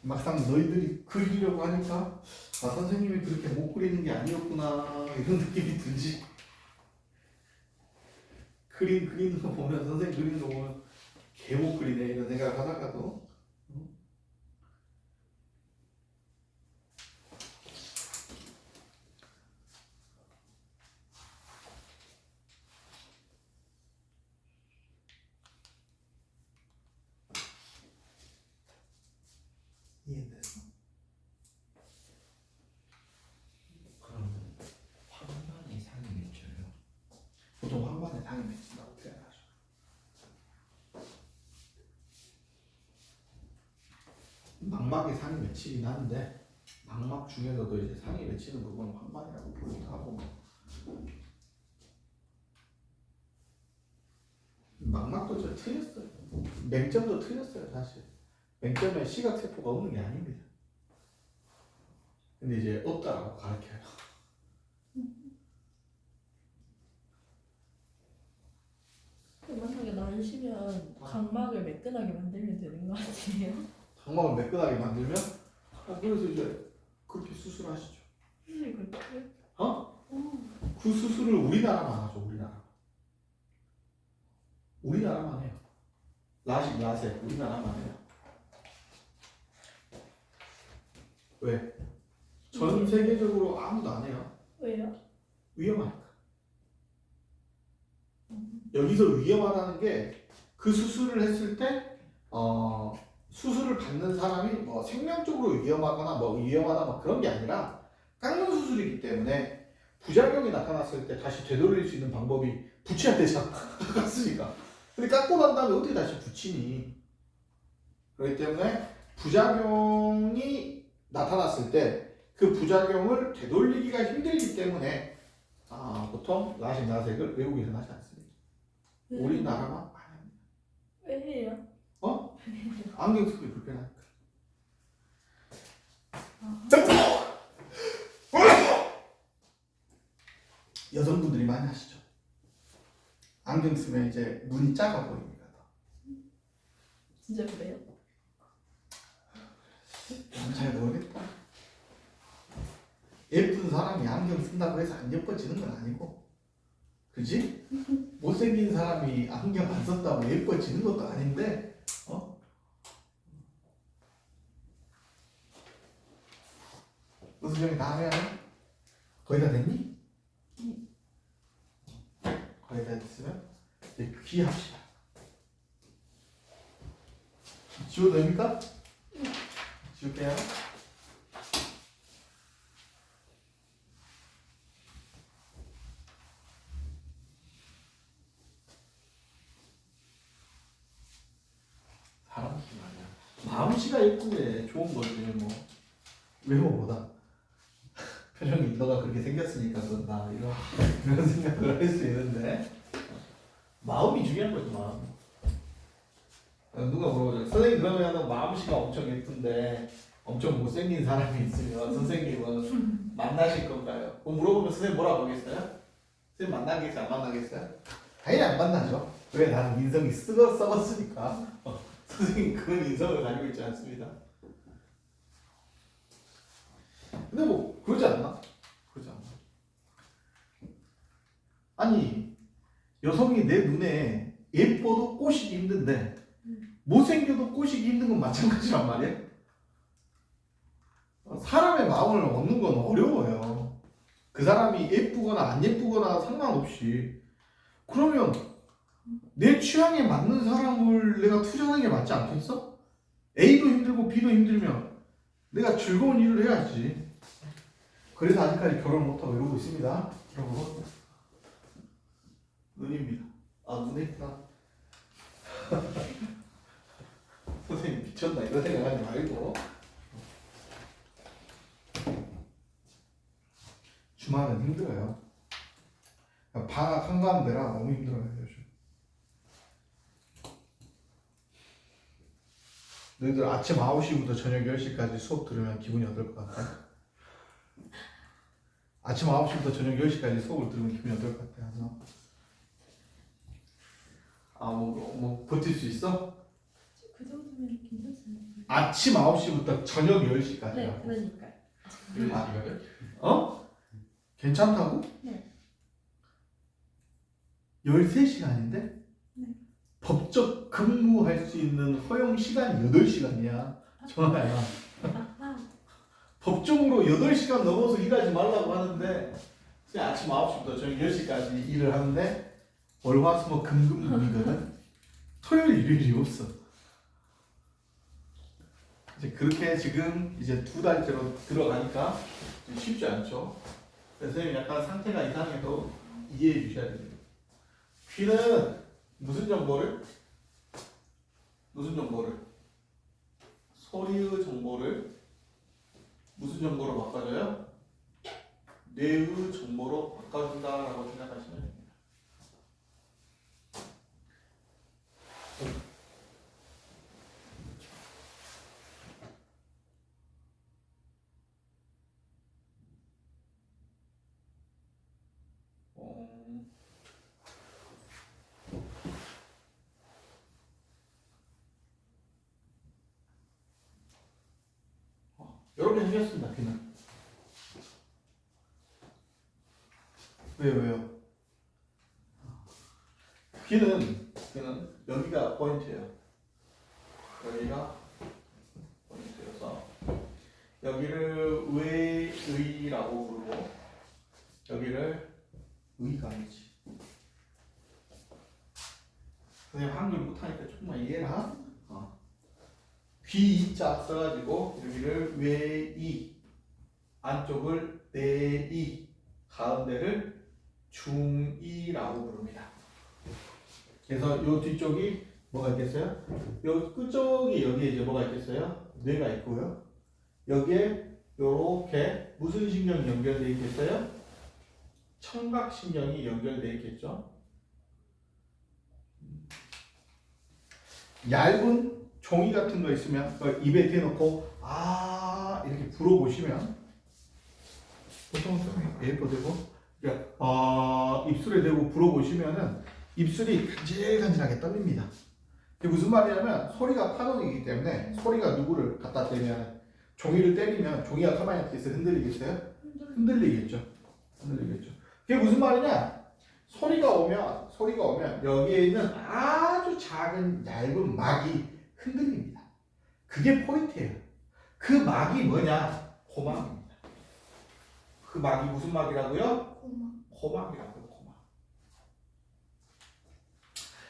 막상 너희들이 그리려고 하니까 아 선생님이 그렇게 못 그리는 게 아니었구나 이런 느낌이 들지. 그리는 거 보면 선생님 그리는 거 보면 개 못 그리네 이런 생각을 하다가도 이해됐어? 그럼 황반의 상이 몇 줄요? 보통 황반에 상이 맺힌다고 표현하죠. 망막에 상이 맺히긴 하는데 망막 중에서도 이제 상이 맺히는 부분은 황반이라고 부르기도 하고 망막도 저 틀렸어요. 맹점도 틀렸어요 사실. 맹점에 시각세포가 없는 게 아닙니다. 근데 이제 없다라고 가르쳐요. 만약에 나으시면 각막을 매끈하게 만들면 되는 거 아니에요? 각막을 매끈하게 만들면 그래서 이제 그렇게 수술하시죠. 선생님 그렇게? 어? 그 수술을 우리나라만 하죠. 우리나라만 해요. 라식, 라섹 우리나라만 해요. 왜? 전 세계적으로 아무도 안 해요. 왜요? 위험하니까. 여기서 위험하다는 게 그 수술을 했을 때 수술을 받는 사람이 뭐 생명적으로 위험하거나 뭐 위험하다 뭐 그런 게 아니라 깎는 수술이기 때문에 부작용이 나타났을 때 다시 되돌릴 수 있는 방법이 붙여야 되잖아. 깎았으니까. 근데 깎고 난 다음에 어떻게 다시 붙이니? 그렇기 때문에 부작용이 나타났을 때 그 부작용을 되돌리기가 힘들기 때문에 보통 라식, 라섹을 외국에서는 하지 않습니다. 우리나라만 많이 합니다. 왜 해요? 안경 쓰기 불편하니까. 여성분들이 많이 하시죠. 안경 쓰면 이제 눈이 작아 보입니다. 진짜 그래요? 난 잘 모르겠다. 예쁜 사람이 안경 쓴다고 해서 안 예뻐지는 건 아니고, 그지? 못생긴 사람이 안경 안 썼다고 예뻐지는 것도 아닌데, 수정이 다 하면 거의 다 됐니? 거의 다 됐으면 이제 귀합시다. 지워도 됩니까? 지울게요. 사람 키 말이야. 마음씨가 예쁜데 좋은 거지 뭐. 외모보다 표정이 너가 그렇게 생겼으니까 그런다 이런 생각을 할 수 있는데 마음이 중요한 거지. 마음. 누가 물어보죠. 선생님 그러면 마음씨가 엄청 예쁜데 엄청 못생긴 사람이 있으면 선생님은 만나실 건가요? 물어보면 선생님 뭐라고 하겠어요? 선생님 만나겠어요? 안 만나겠어요? 당연히 안 만나죠. 왜? 나는 인성이 썩었으니까. 선생님 그런 인성을 가지고 있지 않습니다. 근데 뭐 그러지 않나? 아니 여성이 내 눈에 예뻐도 꼬시기 힘든데 못생겨도 꼬시기 힘든 건 마찬가지란 말이야. 사람의 마음을 얻는 건 어려워요. 그 사람이 예쁘거나 안 예쁘거나 상관없이. 그러면 내 취향에 맞는 사람을 내가 투자하는 게 맞지 않겠어? A도 힘들고 B도 힘들면 내가 즐거운 일을 해야지. 그래서 아직까지 결혼 못하고 이러고 있습니다. 여러분. 눈입니다. 눈에 있구나. 선생님 미쳤나 이런 생각하지 말고. 주말은 힘들어요. 방학 한가운데라 너무 힘들어요 요즘. 너희들 아침 9시부터 저녁 10시까지 수업 들으면 기분이 어떨 것 같아? 아침 9시부터 저녁 10시까지 수업을 들으면 기분이 어떨 것 같아? 뭐 버틸 수 있어? 그 정도면 괜찮잖아요. 아침 9시부터 저녁 10시까지야. 네, 그러니까요. 시간을? 어? 괜찮다고? 네. 13시간인데? 네. 법적 근무할 수 있는 허용 시간이 8시간이야. 정아야. 아하. 법적으로 8시간 넘어서 일하지 말라고 하는데 그냥 아침 9시부터 저녁 10시까지 일을 하는데 월화수목 금금분이거든. 토요일 일요일이 없어. 이제 그렇게 지금 이제 2달째로 들어가니까 쉽지 않죠. 그래서 선생님이 약간 상태가 이상해도 이해해 주셔야 됩니다. 귀는 무슨 정보를? 소리의 정보를 무슨 정보로 바꿔줘요? 뇌의 정보로 바꿔준다라고 생각하시면 됩니다. 이렇게 생겼습니다. 귀는. 왜요? 귀는 여기가 포인트예요. 여기가 포인트여서 여기를 외의라고 부르고 여기를 의가 아니지. 선생님 한글 못하니까 조금만 이해라. 귀 이자 써가지고 여기를 외이, 안쪽을 내이, 가운데를 중이라고 부릅니다. 그래서 요 뒤쪽이 뭐가 있겠어요? 요 끝쪽이 여기에 이제 뭐가 있겠어요? 뇌가 있고요. 여기에 요렇게 무슨 신경이 연결되어 있겠어요? 청각신경이 연결되어 있겠죠. 얇은 종이 같은 거 있으면 그걸 입에 대놓고 아 이렇게 불어보시면 보통 예뻐 대고 입술에 대고 불어보시면은 입술이 간질간질하게 떨립니다. 그게 무슨 말이냐면 소리가 파동이기 때문에 소리가 누구를 갖다 대면 종이를 때리면 종이가 가만히 있겠어요? 흔들리겠어요? 흔들리겠죠. 그게 무슨 말이냐? 소리가 오면 여기에 있는 아주 작은 얇은 막이 흔들립니다. 그게 포인트예요. 그 막이 뭐냐? 고막입니다. 그 막이 무슨 막이라고요? 고막이라고요.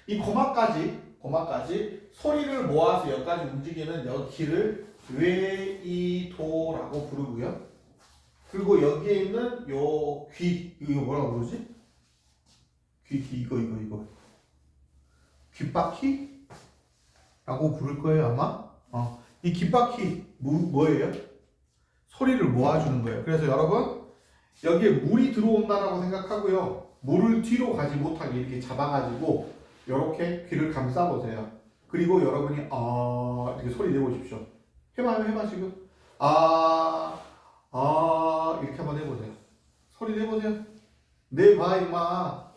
이 고막까지 소리를 모아서 여기까지 움직이는 여기를 뇌이도라고 부르고요. 그리고 여기에 있는 요 귀, 이거 뭐라고 부르지? 이거 귓바퀴라고 부를 거예요 아마. 이 귓바퀴 뭐예요? 소리를 모아주는 거예요. 그래서 여러분 여기에 물이 들어온다라고 생각하고요. 물을 뒤로 가지 못하게 이렇게 잡아가지고 이렇게 귀를 감싸보세요. 그리고 여러분이 이렇게 소리 내보십시오. 해봐 지금. 이렇게 한번 해보세요. 소리 내보세요. 내봐 임마.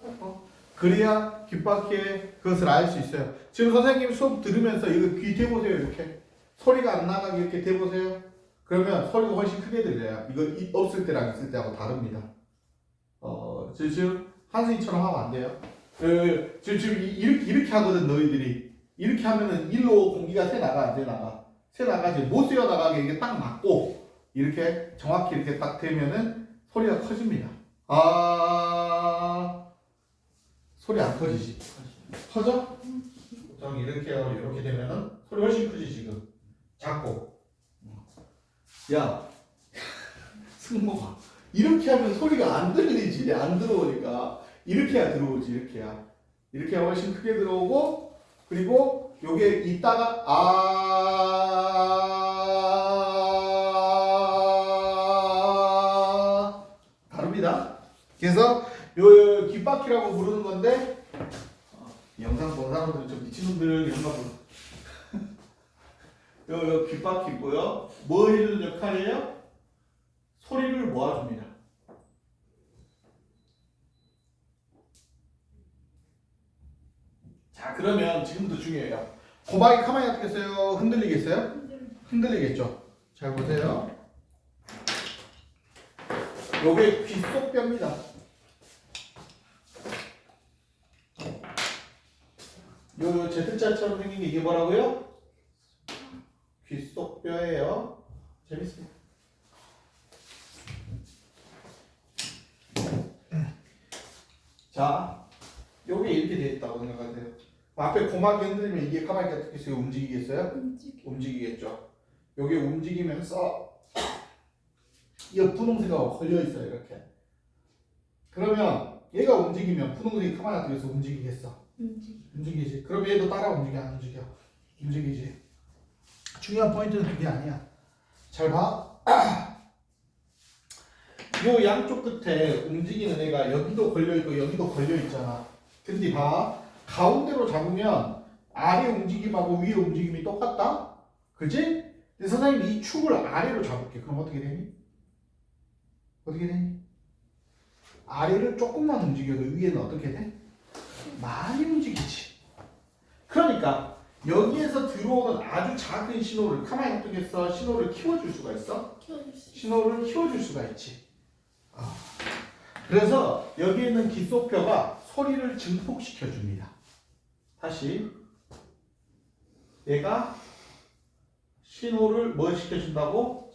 그래야 귓바퀴에 그것을 알 수 있어요. 지금 선생님 수업 들으면서 이거 귀 대보세요. 이렇게 소리가 안 나가게 이렇게 대보세요. 그러면 소리가 훨씬 크게 들려요. 이거 없을 때랑 있을 때하고 다릅니다. 지금 한승이처럼 하면 안 돼요. 지금 이렇게 하거든 너희들이. 이렇게 하면은 일로 공기가 새 나가 안 새 나가? 새 나가지. 못 새어 나가게 이게 딱 맞고 이렇게 정확히 이렇게 딱 되면은 소리가 커집니다. 소리 안 커지지? 커져? 보통 이렇게 되면은 소리 훨씬 크지 지금. 작고. 야, 승모가 이렇게 하면 소리가 안 들리지. 안 들어오니까 이렇게 해야 들어오지. 이렇게 해야 훨씬 크게 들어오고 그리고 요게 있다가 다릅니다. 그래서 요 귓바퀴라고 부르는 건데 이 영상 본 사람들은 좀 미친놈들 이런 거 요 귓바퀴고요. 뭐 해주는 역할이에요? 소리를 모아줍니다. 자 그러면 지금부터 중요해요. 고막이 가만히 놔두겠어요? 흔들리겠어요? 흔들리겠죠? 잘 보세요. 요게 귓속뼈입니다. 요 Z자처럼 생긴 게 이게 뭐라고요? 귓속뼈예요. 재밌습니다. 자, 요게 이렇게 돼 있다고 생각하세요. 앞에 고막이 흔들리면 이게 가만히 어떻게 움직이겠어요? 움직이겠죠. 요게 움직이면서 이 분홍색하고 걸려 있어요. 이렇게. 그러면 얘가 움직이면 분홍색이 가만히 어떻게 움직이겠어? 움직이지. 그럼 얘도 따라 움직여 안 움직여? 움직이지. 중요한 포인트는 그게 아니야. 잘 봐. 요 양쪽 끝에 움직이는 애가 여기도 걸려있고 여기도 걸려있잖아. 근데 봐. 가운데로 잡으면 아래 움직임하고 위에 움직임이 똑같다? 그치? 근데 선생님이 이 축을 아래로 잡을게. 그럼 어떻게 되니? 어떻게 되니? 아래를 조금만 움직여도 위에는 어떻게 돼? 많이 움직이지. 그러니까 여기에서 들어오는 아주 작은 신호를 가만히 놔두겠어. 신호를 키워줄 수가 있어? 신호를 키워줄 수가 있지. 그래서 여기 있는 귓속뼈가 소리를 증폭시켜 줍니다. 다시 얘가 신호를 뭐 시켜준다고?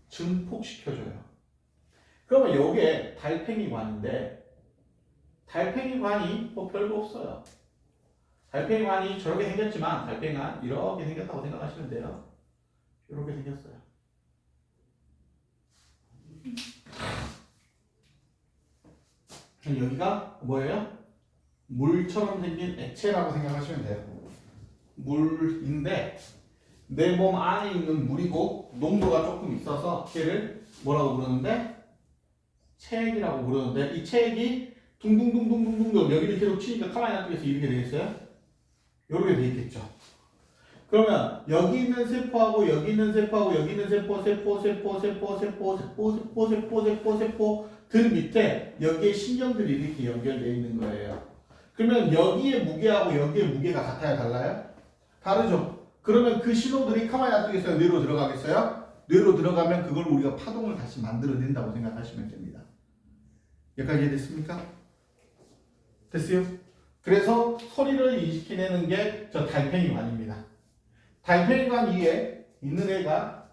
증폭시켜줘요. 그러면 요게 달팽이관인데 달팽이관이 뭐 별거 없어요. 달팽이관이 저렇게 생겼지만 달팽이관 이렇게 생겼다고 생각하시면 돼요. 이렇게 생겼어요. 여기가 뭐예요? 물처럼 생긴 액체라고 생각하시면 돼요. 물인데 내 몸 안에 있는 물이고 농도가 조금 있어서 걔를 뭐라고 부르는데? 체액이라고 부르는데 이 체액이 둥둥둥둥둥둥 여기를 계속 치니까 가만히 놔두겠어 이렇게 되겠어요? 이렇게 돼 있겠죠. 그러면 여기 있는 세포하고 여기 있는 세포하고 여기 있는 세포들 밑에 여기에 신경들이 이렇게 연결되어 있는 거예요. 그러면 여기에 무게하고 여기에 무게가 같아요? 달라요? 다르죠. 그러면 그 신호들이 가만히 놔두겠어요? 뇌로 들어가겠어요? 뇌로 들어가면 그걸 우리가 파동을 다시 만들어낸다고 생각하시면 됩니다. 여기까지 이해됐습니까? 됐어요? 그래서 소리를 인식해내는 게 저 달팽이관입니다. 달팽이관 위에 있는 애가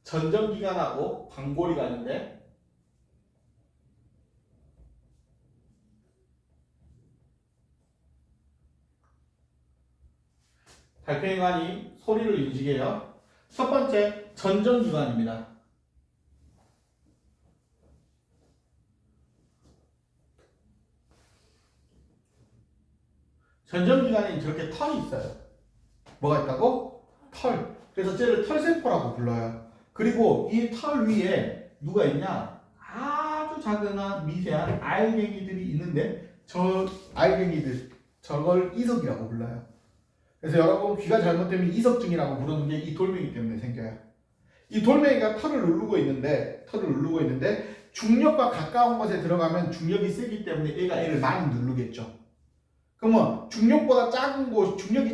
전정기관하고 방골이관인데 달팽이관이 소리를 인식해요. 첫 번째 전정기관입니다. 전정기관에 저렇게 털이 있어요. 뭐가 있다고? 털. 그래서 쟤를 털세포라고 불러요. 그리고 이 털 위에 누가 있냐? 아주 작은 미세한 알갱이들이 있는데 저 알갱이들 저걸 이석이라고 불러요. 그래서 여러분 귀가 잘못되면 이석증이라고 부르는 게 이 돌멩이 때문에 생겨요. 이 돌멩이가 털을 누르고 있는데 중력과 가까운 곳에 들어가면 중력이 세기 때문에 얘가 애를 많이 누르겠죠. 그러면 중력이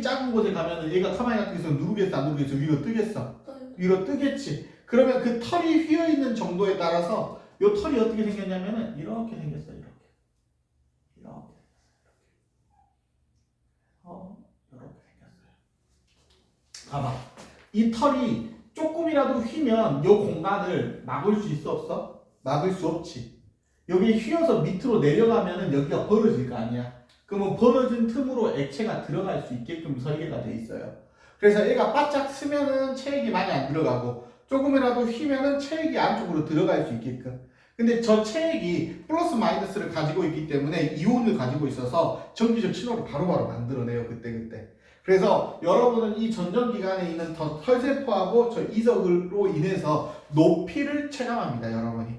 작은 곳에 가면 얘가 가만히 놔두겠어? 누르겠어? 안 누르겠어? 위로 뜨겠어? 위로 뜨겠지. 그러면 그 털이 휘어있는 정도에 따라서 이 털이 어떻게 생겼냐면은 이렇게 생겼어요. 이렇게 생겼어요. 봐봐. 이 털이 조금이라도 휘면 이 공간을 막을 수 있어 없어? 막을 수 없지. 여기 휘어서 밑으로 내려가면은 여기가 벌어질 거 아니야. 그러면 벌어진 틈으로 액체가 들어갈 수 있게끔 설계가 돼 있어요. 그래서 얘가 바짝 쓰면은 체액이 많이 안 들어가고 조금이라도 휘면은 체액이 안쪽으로 들어갈 수 있게끔. 근데 저 체액이 플러스 마이너스를 가지고 있기 때문에 이온을 가지고 있어서 전기적 신호를 바로바로 만들어내요. 그때. 그래서 여러분은 이 전정기관에 있는 털세포하고 저 이석으로 인해서 높이를 체감합니다. 여러분이.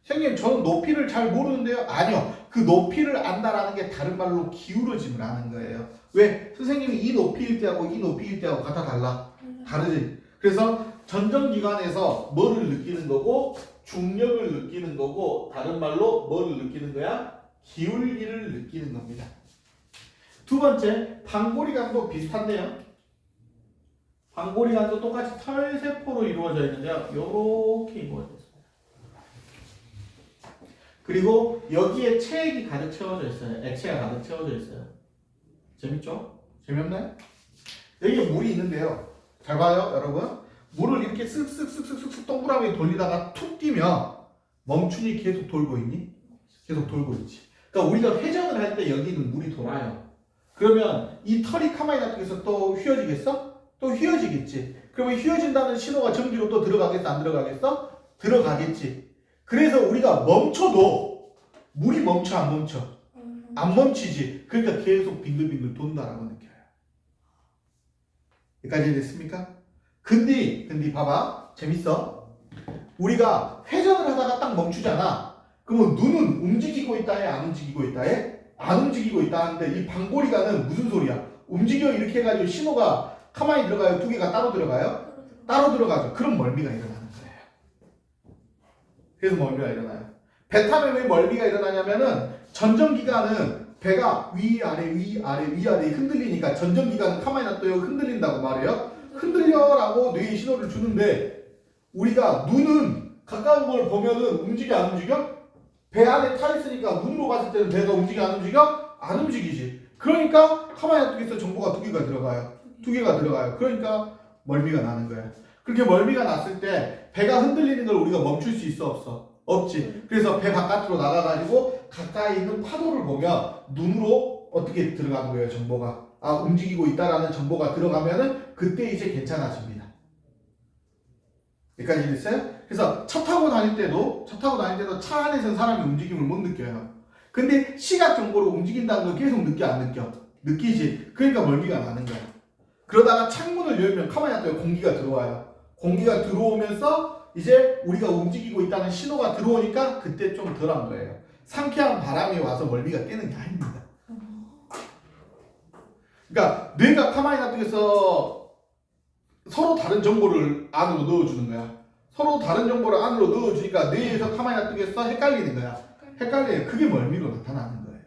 선생님 저는 높이를 잘 모르는데요. 아니요. 그 높이를 안다라는 게 다른 말로 기울어짐을 아는 거예요. 왜? 선생님이 이 높이일 때하고 이 높이일 때하고 같아 달라? 다르지. 그래서 전정기관에서 뭐를 느끼는 거고 중력을 느끼는 거고 다른 말로 뭐를 느끼는 거야? 기울기를 느끼는 겁니다. 두 번째, 방골이관도 비슷한데요. 방골이관도 똑같이 털세포로 이루어져 있는데요. 이렇게 이루어져 있습니다. 그리고 여기에 체액이 가득 채워져 있어요. 액체가 가득 채워져 있어요. 재밌죠? 재미없나요? 여기에 물이 있는데요. 잘 봐요, 여러분. 물을 이렇게 쓱쓱쓱쓱쓱 동그라미 돌리다가 툭 뛰면 멈추니 계속 돌고 있니? 계속 돌고 있지. 그러니까 우리가 회전을 할 때 여기는 물이 돌아요. 그러면 이 털이 가만히 놔두겠어? 또 휘어지겠어? 또 휘어지겠지. 그러면 휘어진다는 신호가 전기로 또 들어가겠어? 안 들어가겠어? 들어가겠지. 그래서 우리가 멈춰도 물이 멈춰 안 멈춰? 안 멈추지. 그러니까 계속 빙글빙글 돈다라고 느껴요. 여기까지 됐습니까? 근데 봐봐. 재밌어. 우리가 회전을 하다가 딱 멈추잖아. 그러면 눈은 움직이고 있다에 안 움직이고 있다에 안 움직이고 있다 하는데 이 방골이관은 무슨 소리야? 움직여 이렇게 해가지고 신호가 가만히 들어가요? 두 개가 따로 들어가요? 따로 들어가죠. 그럼 멀미가 일어나는 거예요. 그래서 멀미가 일어나요. 배 타면 왜 멀미가 일어나냐면은 전정기관은 배가 위아래 흔들리니까 전정기관은 가만히 놔둬요. 흔들린다고 말해요. 흔들려라고 뇌에 신호를 주는데 우리가 눈은 가까운 걸 보면은 움직여 안 움직여? 배 안에 타 있으니까 눈으로 봤을 때는 배가 움직여 안 움직여? 안 움직이지. 그러니까 가만히 놔두겠어. 정보가 두 개가 들어가요. 두 개가 들어가요. 그러니까 멀미가 나는 거예요. 그렇게 멀미가 났을 때 배가 흔들리는 걸 우리가 멈출 수 있어 없어? 없지. 그래서 배 바깥으로 나가가지고 가까이 있는 파도를 보면 눈으로 어떻게 들어가는 거예요? 정보가. 아, 움직이고 있다라는 정보가 들어가면은 그때 이제 괜찮아집니다. 여기까지 됐어요? 그래서 차 타고 다닐 때도 차 안에서는 사람이 움직임을 못 느껴요. 근데 시각 정보로 움직인다는 걸 계속 느껴 안 느껴? 느끼지. 그러니까 멀미가 나는 거야. 그러다가 창문을 열면 가만히 놔둬요. 공기가 들어와요. 공기가 들어오면서 이제 우리가 움직이고 있다는 신호가 들어오니까 그때 좀 덜한 거예요. 상쾌한 바람이 와서 멀미가 깨는 게 아닙니다. 그러니까 뇌가 가만히 놔두겠어. 서로 다른 정보를 안으로 넣어주는 거야. 서로 다른 정보를 안으로 넣어주니까 뇌에서 가만히 놔두겠어? 헷갈리는 거야. 헷갈려요. 그게 멀미로 나타나는 거예요.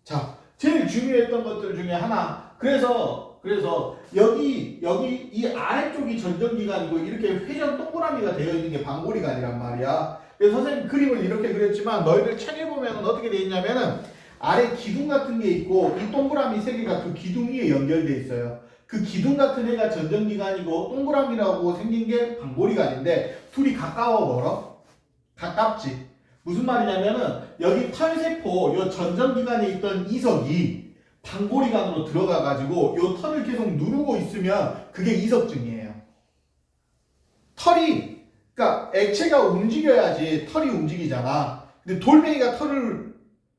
자, 제일 중요했던 것들 중에 하나. 그래서 여기 이 아래쪽이 전정기관이고 이렇게 회전 동그라미가 되어 있는 게 방골이관이란 말이야. 그래서 선생님 그림을 이렇게 그렸지만 너희들 책에 보면 어떻게 되어 있냐면은 아래 기둥 같은 게 있고 이 동그라미 세 개가 그 기둥 위에 연결되어 있어요. 그 기둥 같은 애가 전정기관이고 동그라미라고 생긴 게 방골이관인데 둘이 가까워 멀어? 가깝지. 무슨 말이냐면은 여기 털세포 요 전정기관에 있던 이석이 방골이관으로 들어가가지고 요 털을 계속 누르고 있으면 그게 이석증이에요. 털이 그러니까 액체가 움직여야지 털이 움직이잖아. 근데 돌멩이가 털을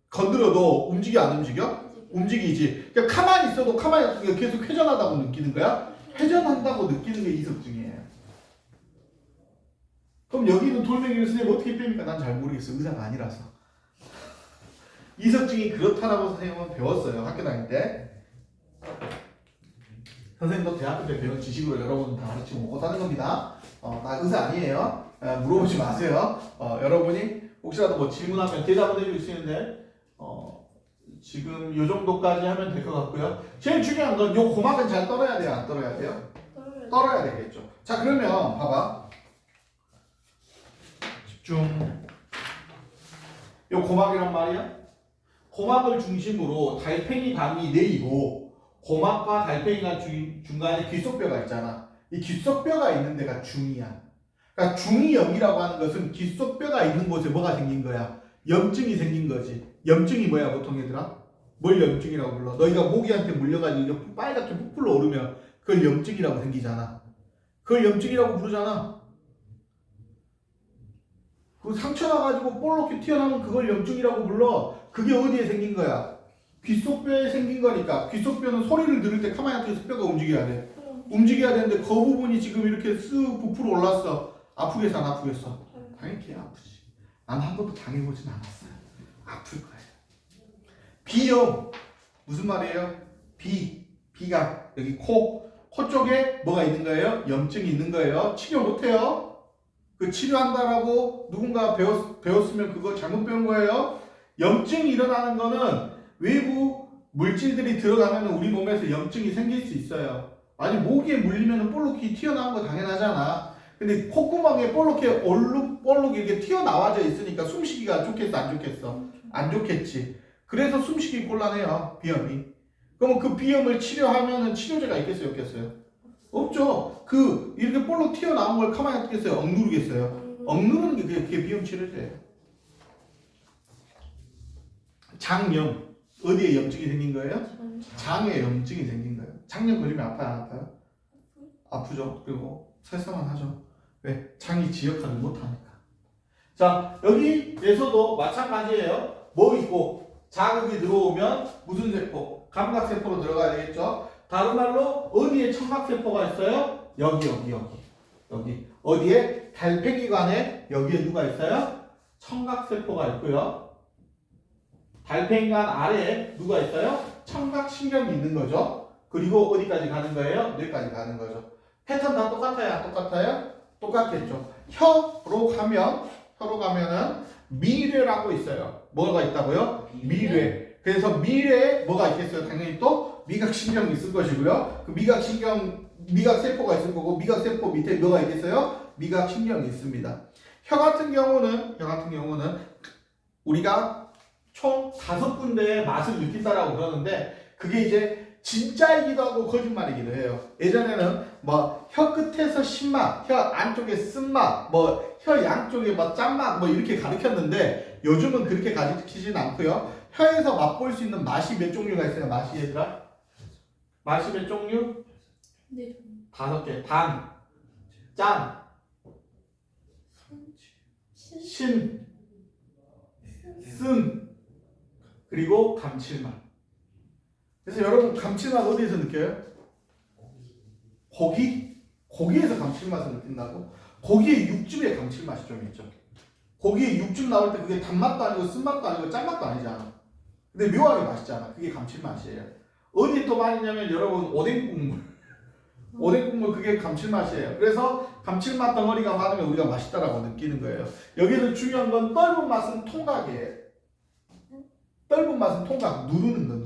건드려도 움직여 안 움직여? 움직이지. 그러니까 가만히 있어도 가만히 계속 회전하다고 느끼는 거야? 회전한다고 느끼는 게 이석증이에요. 그럼 여기 있는 돌멩이를 선생님 어떻게 뺍니까? 난 잘 모르겠어. 의사가 아니라서. 이석증이 그렇다라고 선생님은 배웠어요. 학교 다닐 때. 선생님도 대학교 때 배운 지식으로 여러분 다 가르치고 못하는 겁니다. 나 의사 아니에요. 물어보지 마세요. 여러분이 혹시라도 뭐 질문하면 대답을 해줄 수 있는데 지금 요 정도까지 하면 될 것 같고요. 제일 중요한 건 요 고막은 잘 떨어야 돼요? 안 떨어야 돼요? 떨어야 되겠죠. 자, 그러면 봐봐. 집중. 요 고막이란 말이야? 고막을 중심으로 달팽이 감이 내이고 고막과 달팽이가 중간에 귓속뼈가 있잖아. 이 귓속뼈가 있는 데가 중이야. 그러니까 중이염이라고 하는 것은 귓속뼈가 있는 곳에 뭐가 생긴 거야? 염증이 생긴 거지. 염증이 뭐야 보통 얘들아? 뭘 염증이라고 불러? 너희가 모기한테 물려가지고 빨갛게 푹불러 오르면 그걸 염증이라고 생기잖아. 그걸 염증이라고 부르잖아. 그 상처 나가지고 볼록히 튀어나오면 그걸 염증이라고 불러. 그게 어디에 생긴 거야? 귓속뼈에 생긴 거니까. 귓속뼈는 소리를 들을 때 가만히 앉아서 뼈가 움직여야 돼. 움직여야 되는데 그 부분이 지금 이렇게 쓱 부풀어 올랐어. 아프겠어 안 아프겠어? 당연히 아프지. 난 한 번도 당해보진 않았어요. 아플 거예요. 비염 무슨 말이에요? 비가 여기 코 쪽에 뭐가 있는 거예요? 염증이 있는 거예요. 치료 못해요. 그 치료한다라고 누군가 배웠으면 그거 잘못 배운 거예요. 염증이 일어나는 거는 외부 물질들이 들어가면 우리 몸에서 염증이 생길 수 있어요. 아니 모기에 물리면 볼록이 튀어나온 거 당연하잖아. 근데 콧구멍에 볼록 이렇게 튀어나와져 있으니까 숨쉬기가 좋겠어 안 좋겠어? 안 좋겠지. 그래서 숨쉬기 곤란해요 비염이. 그러면 그 비염을 치료하면은 치료제가 있겠어요 없겠어요? 없죠. 그 이렇게 볼록 튀어나온 걸 가만히 놔두겠어요? 억누르겠어요? 억누르는 게 그게 비염 치료제예요. 장염 어디에 염증이 생긴 거예요? 장에 염증이 생긴 거예요. 장염 걸리면 아파요 안 아파요? 아프죠. 그리고 설사만 하죠. 왜? 장이 지역하지 못하니까. 자 여기에서도 마찬가지예요. 뭐 있고 자극이 들어오면 무슨 세포? 감각세포로 들어가야 되겠죠. 다른 말로 어디에 청각세포가 있어요? 여기. 어디에? 달팽이관에 여기에 누가 있어요? 청각세포가 있고요. 달팽이관 아래에 누가 있어요? 청각신경이 있는 거죠. 그리고 어디까지 가는 거예요? 뇌까지 가는 거죠. 패턴 다 똑같아요? 안 똑같아요? 똑같겠죠. 혀로 가면은 미뢰라고 있어요. 뭐가 있다고요? 미뢰. 그래서 미뢰에 뭐가 있겠어요? 당연히 또 미각신경이 있을 것이고요. 그 미각세포가 있을 거고 미각세포 밑에 뭐가 있겠어요? 미각신경이 있습니다. 혀 같은 경우는 우리가 총 5군데의 맛을 느낀다라고 그러는데 그게 이제 진짜이기도 하고 거짓말이기도 해요. 예전에는 뭐 혀 끝에서 신맛, 혀 안쪽에 쓴맛, 뭐 혀 양쪽에 뭐 짠맛 뭐 이렇게 가르쳤는데 요즘은 그렇게 가르치진 않고요. 혀에서 맛볼 수 있는 맛이 몇 종류가 있어요? 맛이 얘들아? 맛이 몇 종류? 네. 5개. 단, 짠, 신, 쓴, 그리고 감칠맛. 그래서 여러분 감칠맛 어디에서 느껴요? 고기에서 감칠맛을 느낀다고? 고기에 육즙에 감칠맛이 좀 있죠. 고기에 육즙 나올 때 그게 단맛도 아니고 쓴맛도 아니고 짠맛도 아니잖아. 근데 묘하게 맛있잖아. 그게 감칠맛이에요. 어디 또 많이 있냐면 여러분 오뎅 국물 그게 감칠맛이에요. 그래서 감칠맛 덩어리가 많으면 우리가 맛있다라고 느끼는 거예요. 여기서 중요한 건 떫은 맛은 통각이에요. 떫은 맛은 통각, 누르는 거.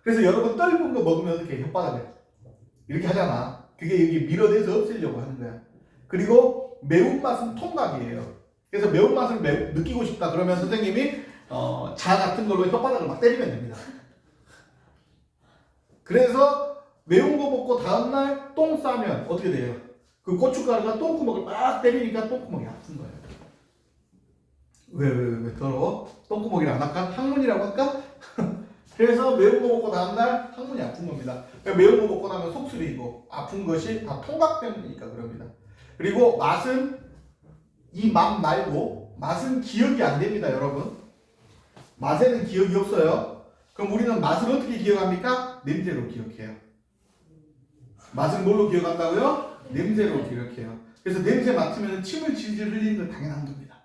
그래서 여러분 떫은 거 먹으면 이렇게 혓바닥에 이렇게 하잖아. 그게 여기 밀어내서 없애려고 하는 거야. 그리고 매운맛은 통각이에요. 그래서 매운맛을 느끼고 싶다 그러면 선생님이 자 같은 걸로 혓바닥을 막 때리면 됩니다. 그래서 매운 거 먹고 다음날 똥 싸면 어떻게 돼요? 그 고춧가루가 똥구멍을 막 때리니까 똥구멍이 아픈 거예요. 왜 더러워? 똥구멍이라 안 할까? 항문이라고 할까? 그래서 매운 거 먹고 다음날 항문이 아픈 겁니다. 그러니까 매운 거 먹고 나면 속쓰리고 아픈 것이 다 통각 때문이니까 그럽니다. 그리고 맛은 이 맛 말고 맛은 기억이 안 됩니다, 여러분. 맛에는 기억이 없어요. 그럼 우리는 맛을 어떻게 기억합니까? 냄새로 기억해요. 맛은 뭘로 기억한다고요? 냄새로 기억해요. 그래서 냄새 맡으면 침을 질질 흘리는 건 당연한 겁니다.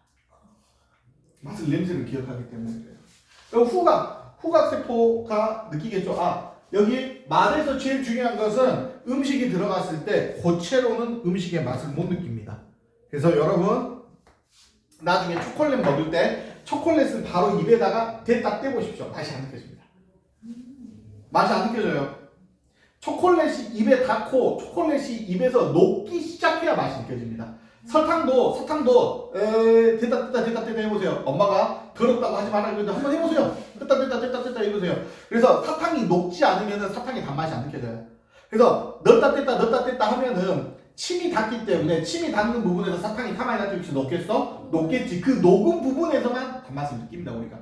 맛을 냄새로 기억하기 때문에 그래요. 후각세포가 느끼겠죠. 여기 말에서 제일 중요한 것은 음식이 들어갔을 때 고체로는 음식의 맛을 못 느낍니다. 그래서 여러분 나중에 초콜릿 먹을 때 초콜릿을 바로 입에다가 대딱 떼보십시오. 맛이 안 느껴집니다. 맛이 안 느껴져요. 초콜릿이 입에 닿고 초콜릿이 입에서 녹기 시작해야 맛이 느껴집니다. 설탕도 됐다 해보세요. 엄마가 더럽다고 하지 말라고 했는데 한번 해보세요. 됐다 해보세요. 그래서 사탕이 녹지 않으면 사탕의 단맛이 안 느껴져요. 그래서 넣었다 뗐다 하면은 침이 닿기 때문에 침이 닿는 부분에서 사탕이 가만히 놔두면 녹겠어? 녹겠지. 그 녹은 부분에서만 단맛을 느낍니다 우리가.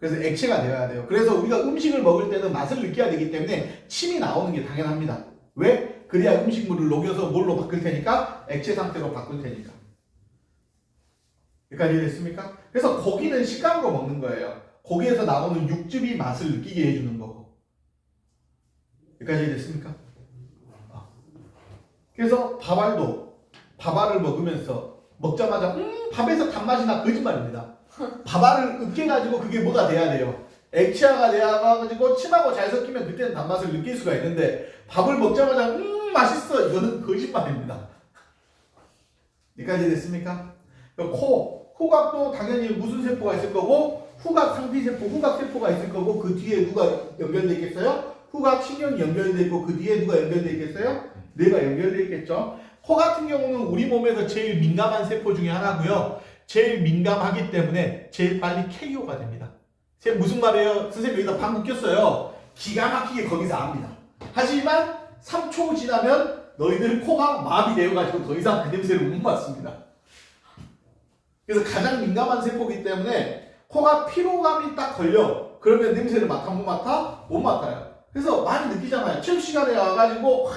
그래서 액체가 되어야 돼요. 그래서 우리가 음식을 먹을 때는 맛을 느껴야 되기 때문에 침이 나오는 게 당연합니다. 왜? 그래야 음식물을 녹여서 뭘로 바꿀 테니까? 액체 상태로 바꿀 테니까. 여기까지 이해됐습니까? 그래서 고기는 식감으로 먹는 거예요. 고기에서 나오는 육즙이 맛을 느끼게 해주는 거고. 여기까지 이해됐습니까? 그래서 밥알을 먹으면서 먹자마자 밥에서 단맛이 나 거짓말입니다. 밥알을 으깨가지고 그게 뭐가 돼야 돼요? 액체화가 돼가지고 침하고 잘 섞이면 그때는 단맛을 느낄 수가 있는데 밥을 먹자마자 맛있어 이거는 거짓말입니다. 여기까지 됐습니까? 후각도 당연히 무슨 세포가 있을 거고 후각 상피세포, 후각세포가 있을 거고 그 뒤에 누가 연결되어 있겠어요? 후각 신경이 연결돼 있고 그 뒤에 누가 연결돼 있겠어요? 뇌가 연결돼 있겠죠. 코 같은 경우는 우리 몸에서 제일 민감한 세포 중에 하나고요. 제일 민감하기 때문에 제일 빨리 KO가 됩니다. 선생님 무슨 말이에요? 선생님 여기다 방금 꼈어요. 기가 막히게 거기서 압니다. 하지만 3초 지나면 너희들 코가 마비되어가지고 더 이상 그 냄새를 못 맡습니다. 그래서 가장 민감한 세포이기 때문에 코가 피로감이 딱 걸려. 그러면 냄새를 맡아 못 맡아? 못 맡아요. 그래서 많이 느끼잖아요. 체육 시간에 와가지고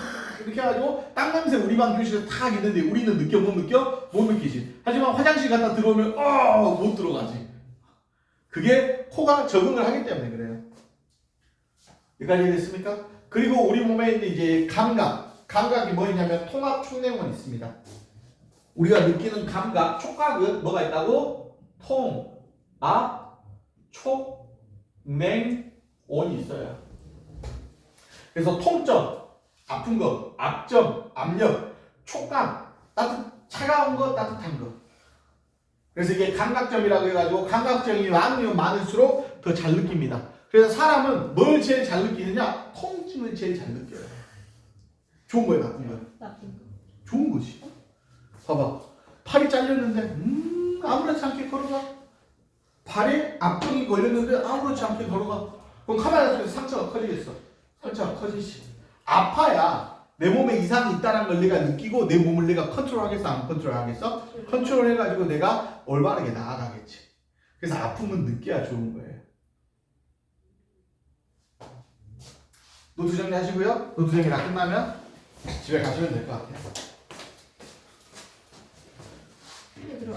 이렇게 해가지고 땀 냄새 우리 반 교실에서 탁 있는데 우리는 느껴 못 느껴? 못 느끼지. 하지만 화장실 갔다 들어오면 못 들어가지. 그게 코가 적응을 하기 때문에 그래요. 여기까지 됐습니까? 그리고 우리 몸에 있는 이제 감각이 뭐 있냐면 통합 촉냉원 있습니다. 우리가 느끼는 감각, 촉각은 뭐가 있다고? 통합 촉냉원이 있어요. 그래서 통점, 아픈 거, 압점, 압력, 촉감, 차가운 거, 따뜻한 거. 그래서 이게 감각점이라고 해가지고 감각점이 많으면 많을수록 더 잘 느낍니다. 그래서 사람은 뭘 제일 잘 느끼느냐? 통증을 제일 잘 느껴요. 좋은 거예요, 나쁜 거예요? 나쁜 거. 좋은 거지. 봐봐. 팔이 잘렸는데 아무렇지 않게 걸어가. 발에 압력이 걸렸는데 아무렇지 않게 걸어가. 그럼 카메라 속에서 상처가 커지겠어. 상처가 커지지. 아파야 내 몸에 이상이 있다는 걸 내가 느끼고 내 몸을 내가 컨트롤하겠어? 안 컨트롤하겠어? 컨트롤해가지고 내가 올바르게 나아가겠지. 그래서 아픔은 느껴야 좋은 거예요. 노트 정리하시고요. 노트 정리 다 끝나면 집에 가시면 될 것 같아요. 들어